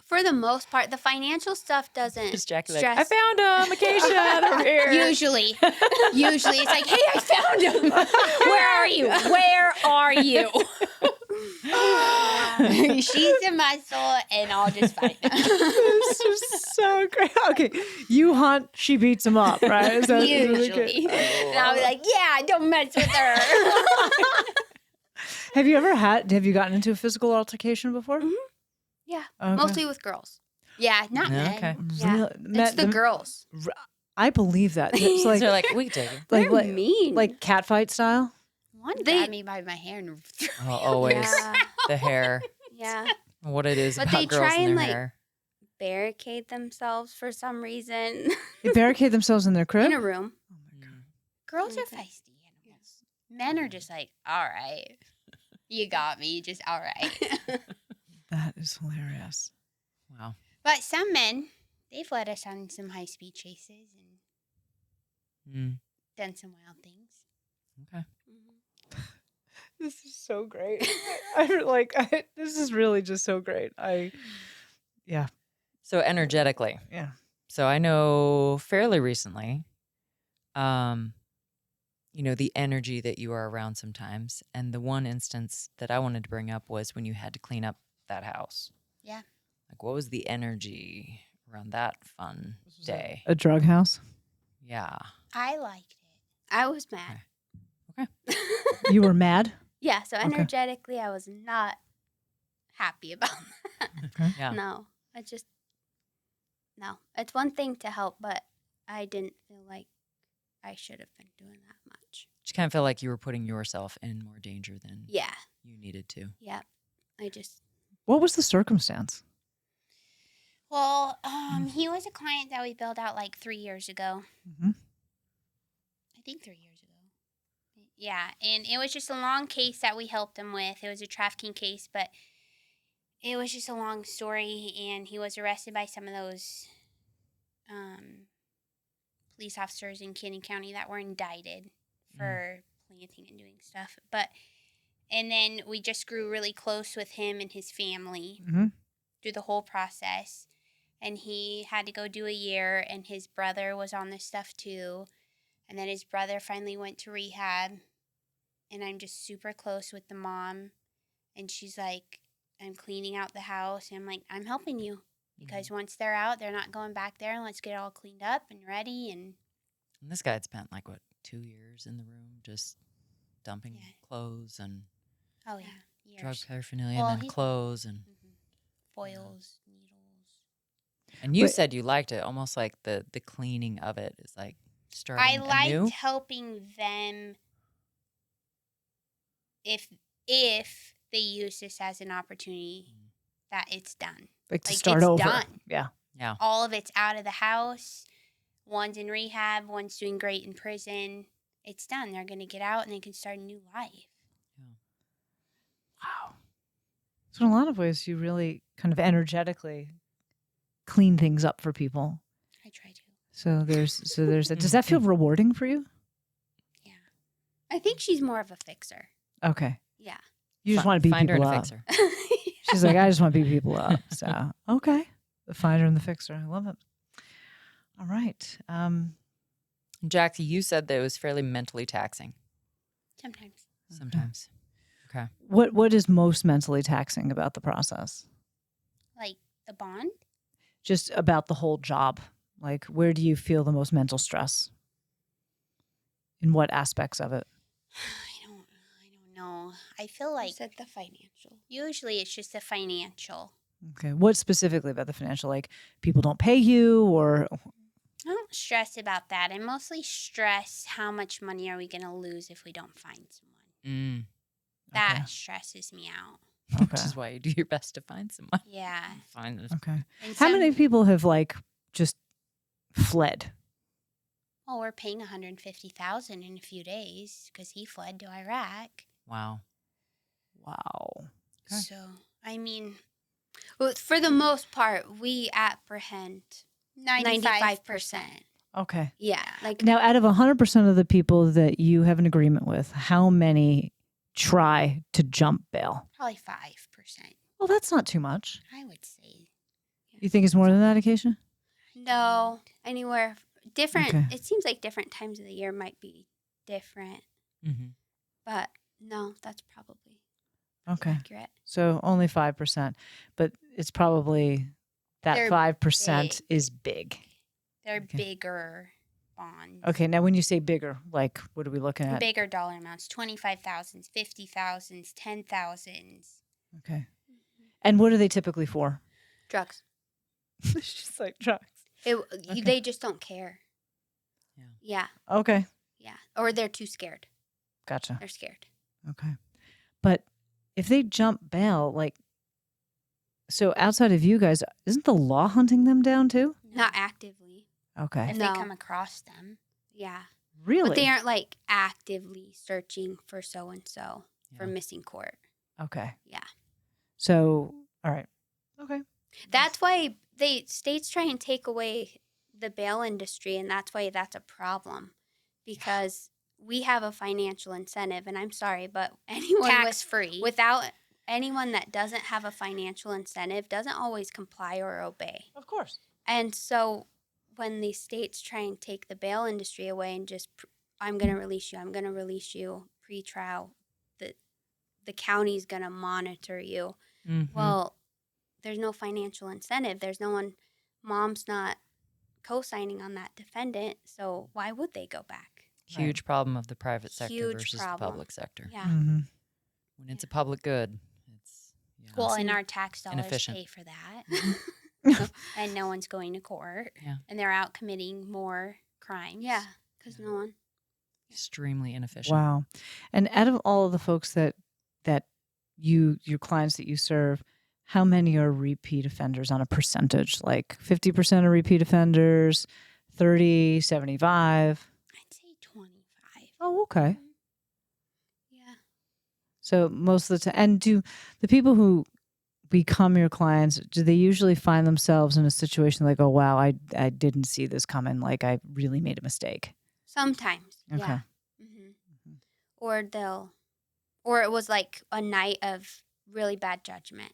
For the most part, the financial stuff doesn't Just Jackie like, stress. I found him, Acacia, they're here. Usually it's like, hey, I found him. Where are you? Where are you? She's a muscle, and I'll just find them. This is so great. Okay, you hunt, she beats him up, right? Is that- Usually. And I'll be like, yeah, don't mess with her. Have you gotten into a physical altercation before? Mhm. Yeah. Okay. Mostly with girls. Yeah, not men. Okay. Yeah. Real- It's the girls. I believe that. It's So like they're like, we can take it. They're like mean. like cat fight style. One They- grabbed me by my hair and Oh, always Yeah. the hair. Yeah. What it is But about they girls try and their and, like, hair. Barricade themselves for some reason They barricade themselves in their crib. in a room. Oh my God. Girls are Okay. feisty animals. Men are just like, all right, you got me, just all right. That is hilarious. Wow. But some men, they've led us on some high-speed chases and Mm. done some wild things. Okay. This is so great. This is really just so great. So energetically. Yeah. So I know fairly recently, the energy that you are around sometimes. And the one instance that I wanted to bring up was when you had to clean up that house. Yeah. Like, what was the energy around that fun day? A drug house. Yeah. I liked it. I was mad. Okay. You were mad. Yeah, so Okay. energetically, I was not happy about that. Okay. Yeah. No, no. It's one thing to help, but I didn't feel like I should have been doing that much. Just kind of felt like you were putting yourself in more danger than Yeah, you needed to. yeah. I just, What was the circumstance? Well, he was a client that we built out like 3 years ago. Mhm. I think 3 years ago. Yeah, and it was just a long case that we helped him with. It was a trafficking case, but it was just a long story, and he was arrested by some of those police officers in Canyon County that were indicted for planting and doing stuff. And then we just grew really close with him and his family Mm-hmm. through the whole process. And he had to go do a year, and his brother was on this stuff too. And then his brother finally went to rehab, and I'm just super close with the mom. And she's like, I'm cleaning out the house. And I'm like, I'm helping you, because once they're out, they're not going back there. And let's get it all cleaned up and ready. And And this guy had spent 2 years in the room just dumping Yeah. clothes and oh yeah, years. drug paraphernalia Well, and then he's- clothes and Foils, needles. and you Wait. said you liked it, almost like the cleaning of it is like starting I liked anew. helping them if they use this as an opportunity that it's done. Like to Like, start it's over. done. Yeah. Yeah. All of it's out of the house. One's in rehab. One's doing great in prison. It's done. They're going to get out and they can start a new life. Wow. So in a lot of ways, you really kind of energetically clean things up for people. I try to. So there's does that feel rewarding for you? Yeah. I think she's more of a fixer. Okay. Yeah. You just want to beat find her people and up. fix her. She's like, I just want to beat people up. So, okay. The finder and the fixer. I love it. All right. Jackie, you said that it was fairly mentally taxing. Sometimes. sometimes. Okay. What is most mentally taxing about the process? Like the bond? Just about the whole job. Like, where do you feel the most mental stress? In what aspects of it? I don't know. I feel You like said the financial. usually it's just the financial. Okay. What specifically about the financial? Like, people don't pay you, or I don't stress about that. I mostly stress how much money are we going to lose if we don't find someone. That Okay. stresses me out. Okay. Which is why you do your best to find someone. Yeah. Find this. Okay. And How many people have like just fled? Well, we're paying $150,000 in a few days because he fled to Iraq. Wow. Wow. Okay. So, I mean, Well, for the most part, we apprehend 95%. Okay. Yeah. Like, Now, out of 100% of the people that you have an agreement with, how many try to jump bail? probably 5%. Well, that's not too much. I would say. You think it's more than that, Acacia? no, anywhere different. Okay. It seems like different times of the year might be different, Mm-hmm. but no, that's probably Okay. accurate. So only 5%, but it's probably that They're 5% big. is big. They're Okay. bigger bonds. Okay. Now, when you say bigger, like, what are we looking at? Bigger dollar amounts, 25,000s, 50,000s, 10,000s. Okay. And what are they typically for? Drugs. It's just like drugs. Okay. They just don't care. Yeah. Yeah. Okay. Yeah. Or they're too scared. Gotcha. They're scared. Okay. But if they jump bail, like, so outside of you guys, isn't the law hunting them down too? Not actively. Okay. If No. they come across them. Yeah. Really? But they aren't like actively searching for so and so for Yeah. missing court. Okay. Yeah. So, all right. Okay. That's why states try and take away the bail industry, and that's why that's a problem, because we have a financial incentive. And I'm sorry, but anyone Tax free. without anyone that doesn't have a financial incentive doesn't always comply or obey. Of course. And so when these states try and take the bail industry away and just, I'm going to release you pre-trial, the county's going to monitor you. Mm-hmm. Well, there's no financial incentive. There's no one, mom's not co-signing on that defendant. So why would they go back? Huge problem of the private sector Huge versus problem. the public sector. Yeah. Mm-hmm. When it's a public good, it's Well, and our tax dollars Inefficient. pay for that. And no one's going to court. Yeah. And they're out committing more crimes. Yeah. Because no one. extremely inefficient. Wow. And out of all of the folks that your clients that you serve, how many are repeat offenders on a percentage? Like 50% are repeat offenders, 30, 75? I'd say 25. Oh, okay. Yeah. So most of the time, and do the people who become your clients, do they usually find themselves in a situation like, oh, wow, I didn't see this coming. Like, I really made a mistake. Sometimes. Okay. Yeah. Mm-hmm. Or it was like a night of really bad judgment.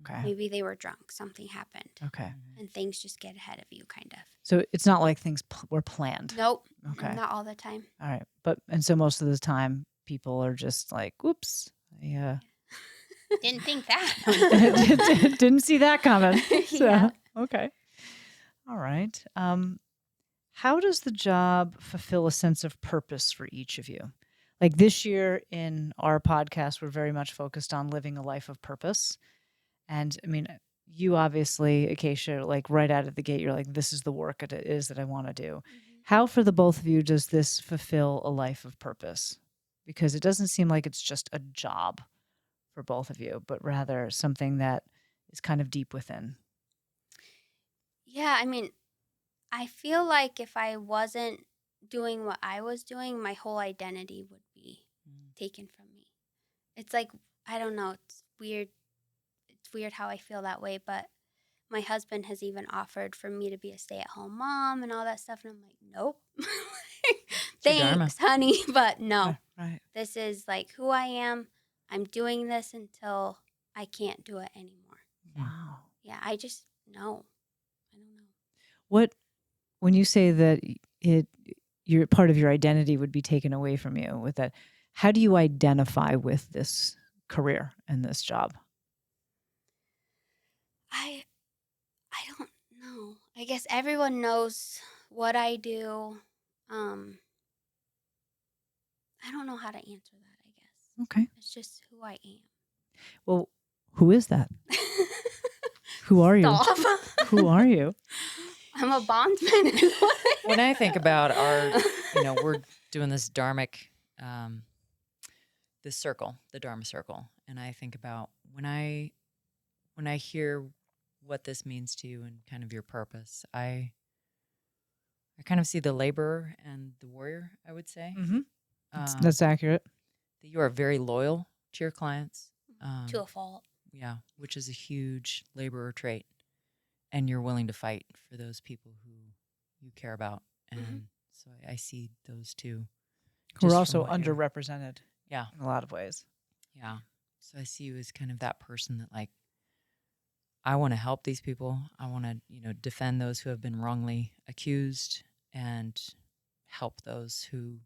Okay. Maybe they were drunk. Something happened. Okay. And things just get ahead of you, kind of. So it's not like things were planned. Nope. Okay. Not all the time. All right. And so most of the time, people are just like, whoops. Yeah. Didn't think that. Didn't see that coming. So, Yeah. okay. All right. How does the job fulfill a sense of purpose for each of you? Like this year in our podcast, we're very much focused on living a life of purpose. And I mean, you obviously, Acacia, like right out of the gate, you're like, this is the work it is that I want to do. Mm-hmm. How, for the both of you, does this fulfill a life of purpose? Because it doesn't seem like it's just a job for both of you, but rather something that is kind of deep within. Yeah, I mean, I feel like if I wasn't doing what I was doing, my whole identity would be taken from me. It's like, I don't know, it's weird. It's weird how I feel that way, but my husband has even offered for me to be a stay-at-home mom and all that stuff, and I'm like, nope. your dharma. Thanks, honey, but no. Right. This is like who I am. I'm doing this until I can't do it anymore. Wow. Yeah, I just know. I don't know. When you say that your part of your identity would be taken away from you with that, How do you identify with this career and this job? I don't know. I guess everyone knows what I do. I don't know how to answer that, I guess. Okay. It's just who I am. Well, who is that? Who are you? Stop. Who are you? I'm a bondsman. When I think about we're doing this dharmic, this circle, the Dharma circle, and I think about when I hear what this means to you and kind of your purpose, I kind of see the laborer and the warrior, I would say. Mm-hmm. That's accurate. That you are very loyal to your clients. To a fault. Yeah, which is a huge laborer trait. And you're willing to fight for those people who you care about. And so I see those two. Who are just also from what you're- underrepresented Yeah. in a lot of ways. Yeah. So I see you as kind of that person that, like, I want to help these people. I want to, defend those who have been wrongly accused and help those who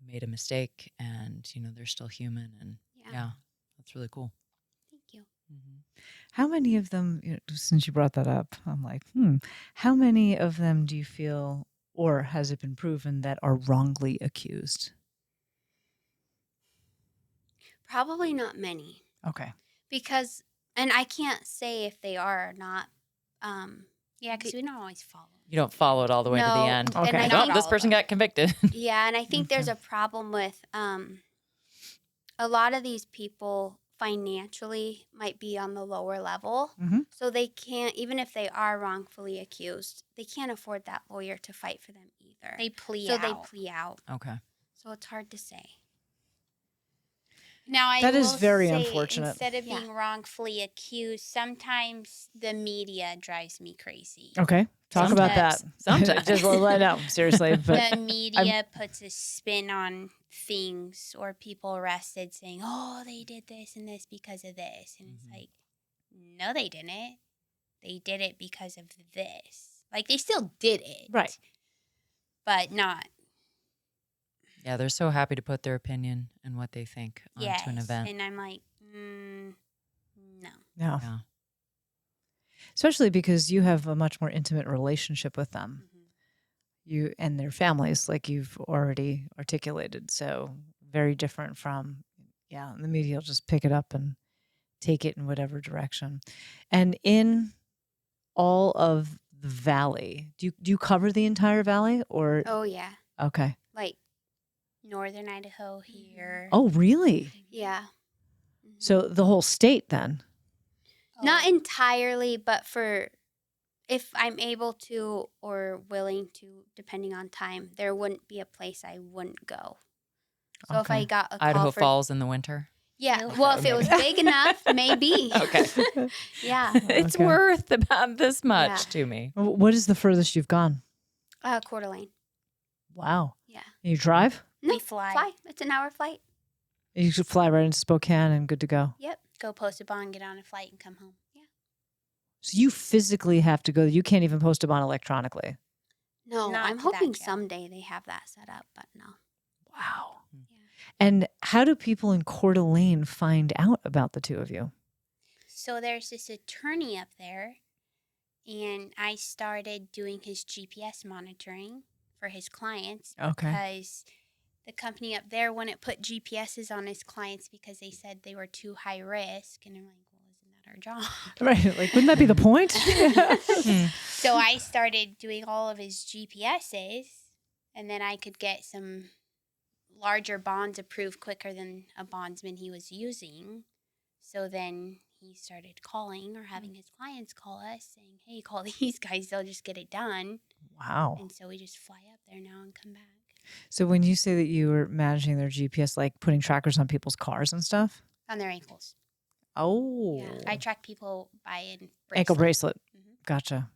made a mistake and, they're still human. And yeah, that's really cool. Thank you. Mm-hmm. How many of them, since you brought that up, I'm like, how many of them do you feel, or has it been proven, that are wrongly accused? Probably not many. Okay. Because, and I can't say if they are or not. Yeah, because we don't always follow. You don't follow it all the way to the No, end. Okay. and I Nope, think, this person got convicted. yeah, and I think there's Okay. a problem with a lot of these people financially might be on the lower level. Mhm. So they can't, even if they are wrongfully accused, they can't afford that lawyer to fight for them either. They plea so out. they plea out. Okay. So it's hard to say. Now, I That is will very say, unfortunate. Instead of Yeah. being wrongfully accused, sometimes the media drives me crazy. Okay. Talk about that. Sometimes. Just let know, seriously. But The media puts a spin on things, or people arrested saying, "Oh, they did this and this because of this," and it's like, no, they didn't. They did it because of this. Like, they still did it, right. but not. Yeah, they're so happy to put their opinion and what they think Yes, onto an event. and I'm like, no. No. Yeah. Especially because you have a much more intimate relationship with them. Mm-hmm. You and their families, like you've already articulated. So very different from, the media will just pick it up and take it in whatever direction. And in all of the valley, do you cover the entire valley, or? Oh, yeah. Okay. Like, Northern Idaho here. Oh, really? yeah. So the whole state then? Not entirely, but for if I'm able to or willing to, depending on time, there wouldn't be a place I wouldn't go. So if I Okay. got a call Idaho for, Falls in the winter. yeah, Okay. well, if it was big enough, maybe. Okay. Yeah, It's Okay. worth about this much Yeah. to me. What is the furthest you've gone? Coeur d'Alene. Wow. Yeah, You drive? no, We fly. It's an hour flight. You should fly right into Spokane and good to go. Yep. Go post a bond, get on a flight, and come home. Yeah. So you physically have to go. You can't even post a bond electronically. No, Not I'm to that hoping scale. someday they have that set up, but no. Wow. Yeah. And how do people in Coeur d'Alene find out about the two of you? So there's this attorney up there, and I started doing his GPS monitoring for his clients Okay. because the company up there wouldn't put GPSs on his clients because they said they were too high risk. And I'm like, well, isn't that our job? Right. Like, wouldn't that be the point? So I started doing all of his GPSs, and then I could get some larger bonds approved quicker than a bondsman he was using. So then he started calling or having his clients call us saying, hey, call these guys, they'll just get it done. Wow. And so we just fly up there now and come back. So when you say that you were managing their GPS, like putting trackers on people's cars and stuff? On their ankles. Oh. Yeah. I track people by an Ankle bracelet. Mhm. Gotcha.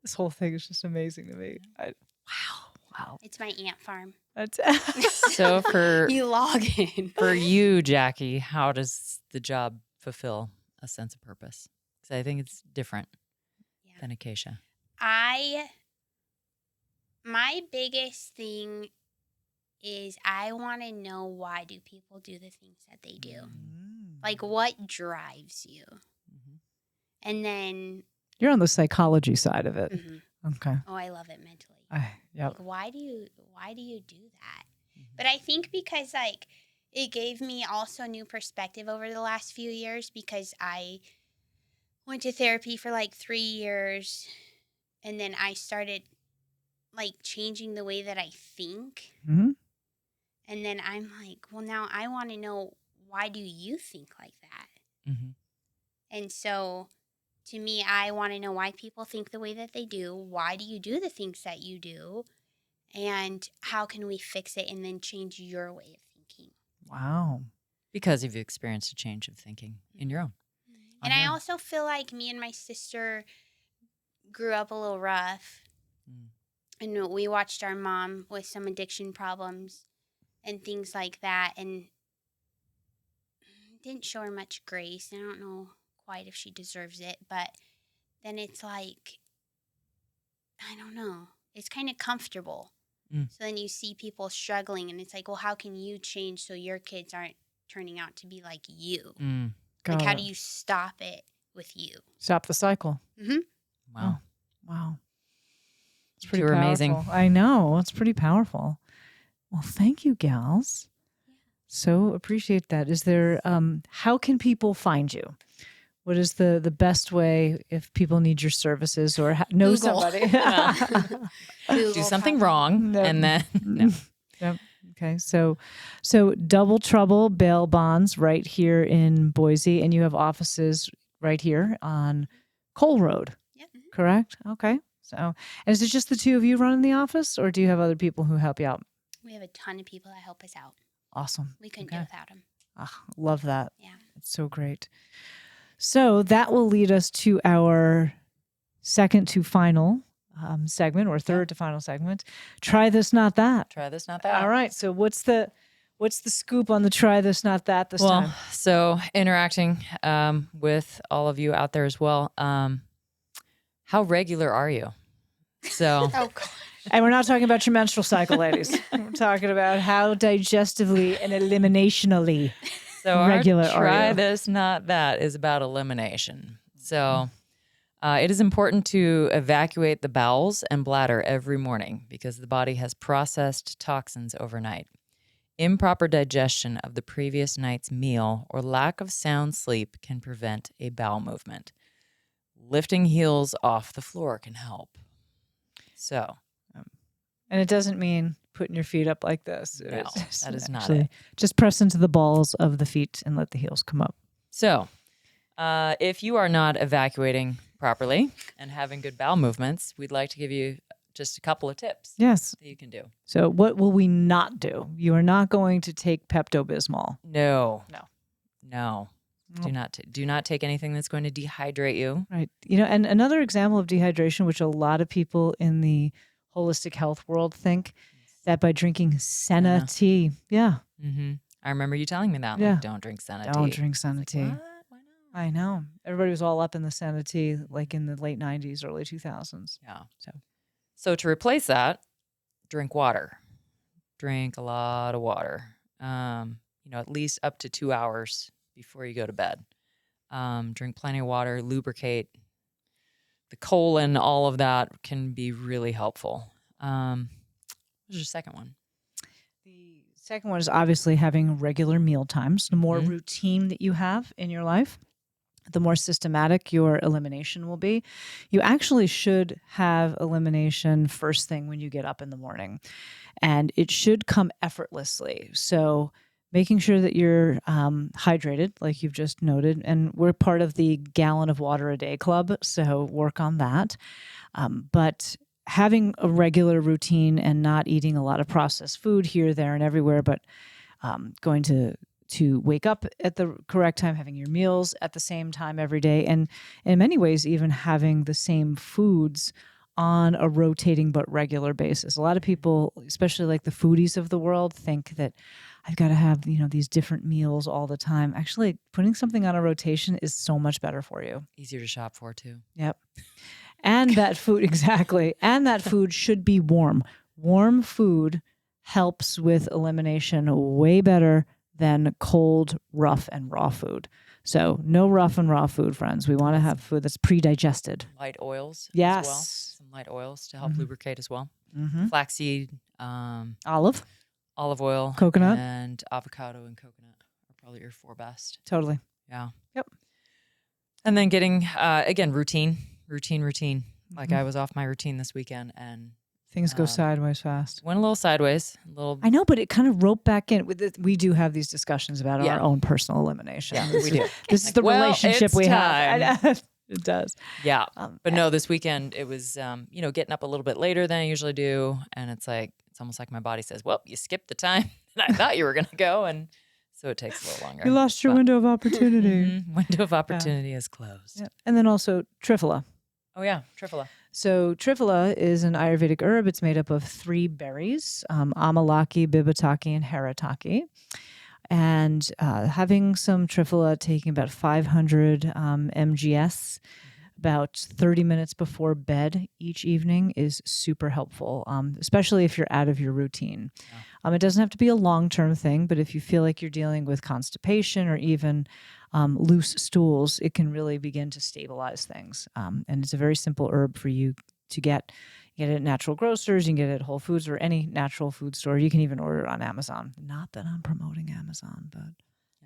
This whole thing is just amazing to me. Wow. It's my ant farm. That's So for You log in. for you, Jackie, how does the job fulfill a sense of purpose? Because I think it's different Yeah. than Acacia. My biggest thing is I want to know, why do people do the things that they do? Mm. Like, what drives you? Mhm. And then, You're on the psychology side of it. mhm. Okay. Oh, I love it mentally. Yep. Like, why do you do that? Mhm. But I think because, like, it gave me also new perspective over the last few years, because I went to therapy for like 3 years, and then I started like changing the way that I think. hmm And then I'm like, well, now I want to know, why do you think like that? Mhm. And so to me, I want to know why people think the way that they do. Why do you do the things that you do? And how can we fix it and then change your way of thinking? Wow. Because you've experienced a change of thinking in your own. And on I your own. also feel like me and my sister grew up a little rough. Mm. And we watched our mom with some addiction problems and things like that, and didn't show her much grace. I don't know quite if she deserves it, but then it's like, I don't know. It's kind of comfortable. Mm. So then you see people struggling, and it's like, well, how can you change so your kids aren't turning out to be like you? Mm. Like, Got how it. do you stop it with you? Stop the cycle? Wow. Wow. It's You pretty two are powerful. amazing. I know. It's pretty powerful. Well, thank you, gals. So appreciate that. Is there, how can people find you? What is the best way if people need your services or know Google. somebody? Do something wrong, Nope. and then no. Yep. Okay. So Double Trouble Bail Bonds right here in Boise, and you have offices right here on Cole Road, Yep. correct? Okay. So, and is it just the two of you running the office, or do you have other people who help you out? We have a ton of people that help us out. Awesome. We couldn't do Okay. it without them. Love that. Yeah. It's so great. So that will lead us to our second to final segment, or third to final segment. Try this, not that. Try this, not that. All right. So what's the scoop on the try this, not that this Well, time? so interacting with all of you out there as well. How regular are you? So Oh, God. And we're not talking about your menstrual cycle, ladies. We're talking about how digestively and eliminationally So regular our are try you? this, not that is about elimination. So it is important to evacuate the bowels and bladder every morning because the body has processed toxins overnight. Improper digestion of the previous night's meal or lack of sound sleep can prevent a bowel movement. Lifting heels off the floor can help. So, And it doesn't mean putting your feet up like this. No, It's that is not actually it. just press into the balls of the feet and let the heels come up. So, if you are not evacuating properly and having good bowel movements, we'd like to give you just a couple of tips Yes. that you can do. So what will we not do? You are not going to take Pepto-Bismol. No. Nope. Do not take anything that's going to dehydrate you. Right. And another example of dehydration, which a lot of people in the holistic health world think, that by drinking senna tea. Yeah. Mm-hmm. I remember you telling me that. Yeah. Like, don't drink senna tea. Don't drink senna Like, tea. what? Why not? I know. Everybody was all up in the senna tea like in the late 90s, early 2000s. Yeah. So So to replace that, drink water. Drink a lot of water. At least up to 2 hours before you go to bed. Drink plenty of water, lubricate. The colon, all of that can be really helpful. What's your second one? the second one is obviously having regular meal times. The more Mhm. routine that you have in your life, the more systematic your elimination will be. You actually should have elimination first thing when you get up in the morning, and it should come effortlessly. So making sure that you're hydrated, like you've just noted, and we're part of the gallon of water a day club, so work on that. But having a regular routine and not eating a lot of processed food here, there, and everywhere, but going to wake up at the correct time, having your meals at the same time every day, and in many ways, even having the same foods on a rotating but regular basis. A lot of people, especially like the foodies of the world, think that I've got to have, these different meals all the time. Actually, putting something on a rotation is so much better for you. Easier to shop for, too. Yep. And that food, exactly. And that food should be warm. Warm food helps with elimination way better than cold, rough, and raw food. So no rough and raw food, friends. We want to have food that's pre-digested. Light oils as Yes. well. Some light oils to help lubricate as well. Mm-hmm. Flaxseed, Olive, oil, coconut, and avocado and coconut are probably your 4 best. Totally. Yeah. Yep. And then getting, again, routine. Like I was off my routine this weekend and Things go sideways fast. went a little sideways. I know, but it kind of roped back in. We do have these discussions about our own personal elimination. Yeah, we do. This is the relationship it's we time. have. It does. Yeah. But no, this weekend it was, getting up a little bit later than I usually do. And it's almost like my body says, well, you skipped the time that I thought you were going to go. And so it takes a little longer. You lost your window of opportunity. Window of opportunity is closed. Yeah. And then also Triphala. Oh, yeah. Triphala. So Triphala is an Ayurvedic herb. It's made up of 3 berries, amalaki, bibataki, and haritaki. And having some Triphala, taking about 500 mgs, about 30 minutes before bed each evening is super helpful, especially if you're out of your routine. It doesn't have to be a long-term thing, but if you feel like you're dealing with constipation or even loose stools, it can really begin to stabilize things. And it's a very simple herb for you to get. You get it at natural grocers, you can get it at Whole Foods or any natural food store. You can even order it on Amazon. Not that I'm promoting Amazon, but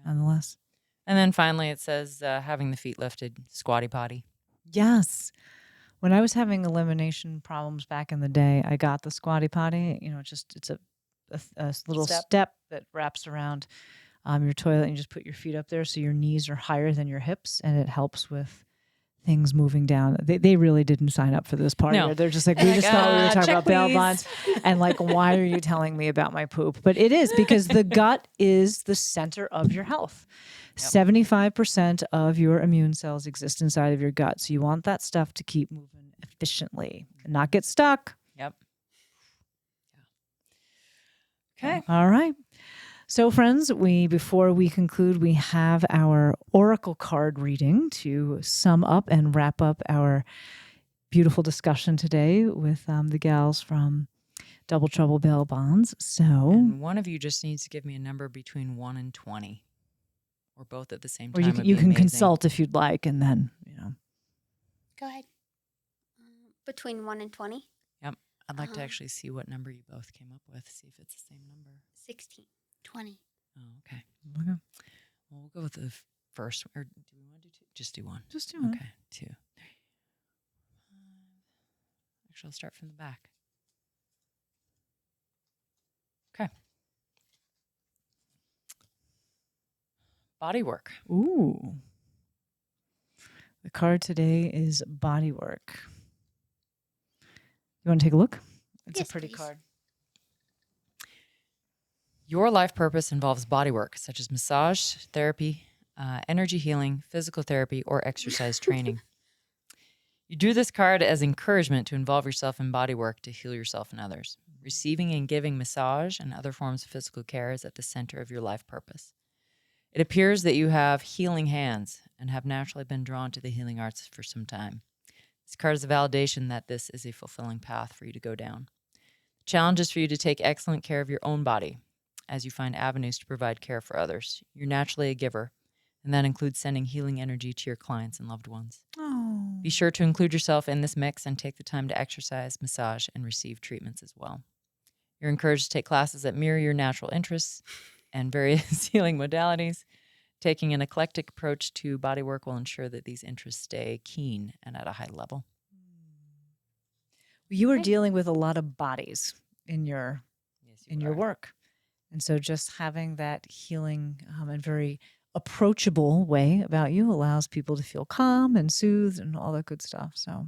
nonetheless. And then finally it says having the feet lifted, squatty potty. Yes. When I was having elimination problems back in the day, I got the squatty potty. It's a little step that wraps around your toilet, and you just put your feet up there so your knees are higher than your hips, and it helps with things moving down. They really didn't sign up for this part. No. They're just like, we just thought we were talking about bail bonds, and like, why are you telling me about my poop? But it is, because the gut is the center of your health. 75% of your immune cells exist inside of your gut. So you want that stuff to keep moving efficiently and not get stuck. Yep. Okay. All right. So friends, before we conclude, we have our oracle card reading to sum up and wrap up our beautiful discussion today with the gals from Double Trouble Bail Bonds. So And one of you just needs to give me a number between 1 and 20. Or both at the same or time. you can consult if you'd like, and then, Go ahead. Between 1 and 20? Yep. I'd like to actually see what number you both came up with, see if it's the same number. 16. 20. Oh, okay. Well, we'll go with the first. Or do we want to do 2? Just do 1. Just do 1. Okay. 2, 3, 4, 5. Actually, I'll start from the back. Okay. Body work. Ooh. The card today is body work. You want to take a look? It's Yes, a pretty please. card. Your life purpose involves body work, such as massage, therapy, energy healing, physical therapy, or exercise training. You drew this card as encouragement to involve yourself in body work to heal yourself and others. Receiving and giving massage and other forms of physical care is at the center of your life purpose. It appears that you have healing hands and have naturally been drawn to the healing arts for some time. This card is a validation that this is a fulfilling path for you to go down. The challenge is for you to take excellent care of your own body as you find avenues to provide care for others. You're naturally a giver, and that includes sending healing energy to your clients and loved ones. Oh. Be sure to include yourself in this mix and take the time to exercise, massage, and receive treatments as well. You're encouraged to take classes that mirror your natural interests and various healing modalities. Taking an eclectic approach to body work will ensure that these interests stay keen and at a high level. You are dealing with a lot of bodies in your your work. And so just having that healing and very approachable way about you allows people to feel calm and soothed and all that good stuff. So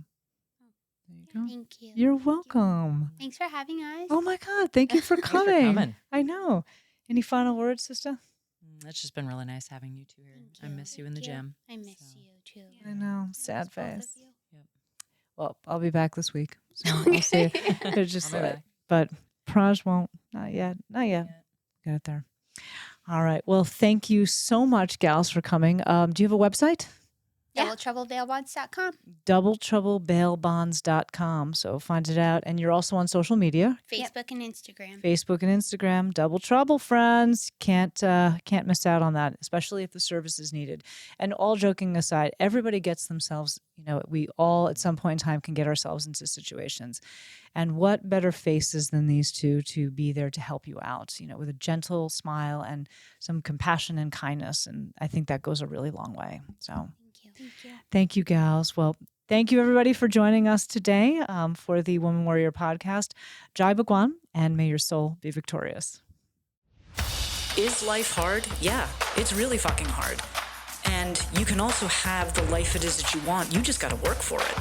there you go. Thank you. You're welcome. Thanks for having us. Oh my God. Thank you for Thanks for coming. coming. I know. Any final words, sister? It's just been really nice having you two here. Thank I you. miss you in the Thank you. gym. I miss So. you too. I know. Sad Miss both of face. you. Well, I'll be back this week. So I'll see you. It's just I'll be like, back. but Praj won't. Not yet. Not yet. Got it there. All right. Well, thank you so much, gals, for coming. Do you have a website? DoubleTroubleBailBonds.com. DoubleTroubleBailBonds.com. So find it out. And you're also on social media. Facebook and Instagram. Facebook and Instagram. Double Trouble, friends. Can't miss out on that, especially if the service is needed. And all joking aside, everybody gets themselves, we all at some point in time can get ourselves into situations. And what better faces than these two to be there to help you out, with a gentle smile and some compassion and kindness. And I think that goes a really long way. So thank you, gals. Well, thank you, everybody, for joining us today for the Woman Warrior podcast. Jai Bhagwan, and may your soul be victorious. Is life hard? Yeah, it's really fucking hard. And you can also have the life it is that you want. You just got to work for it.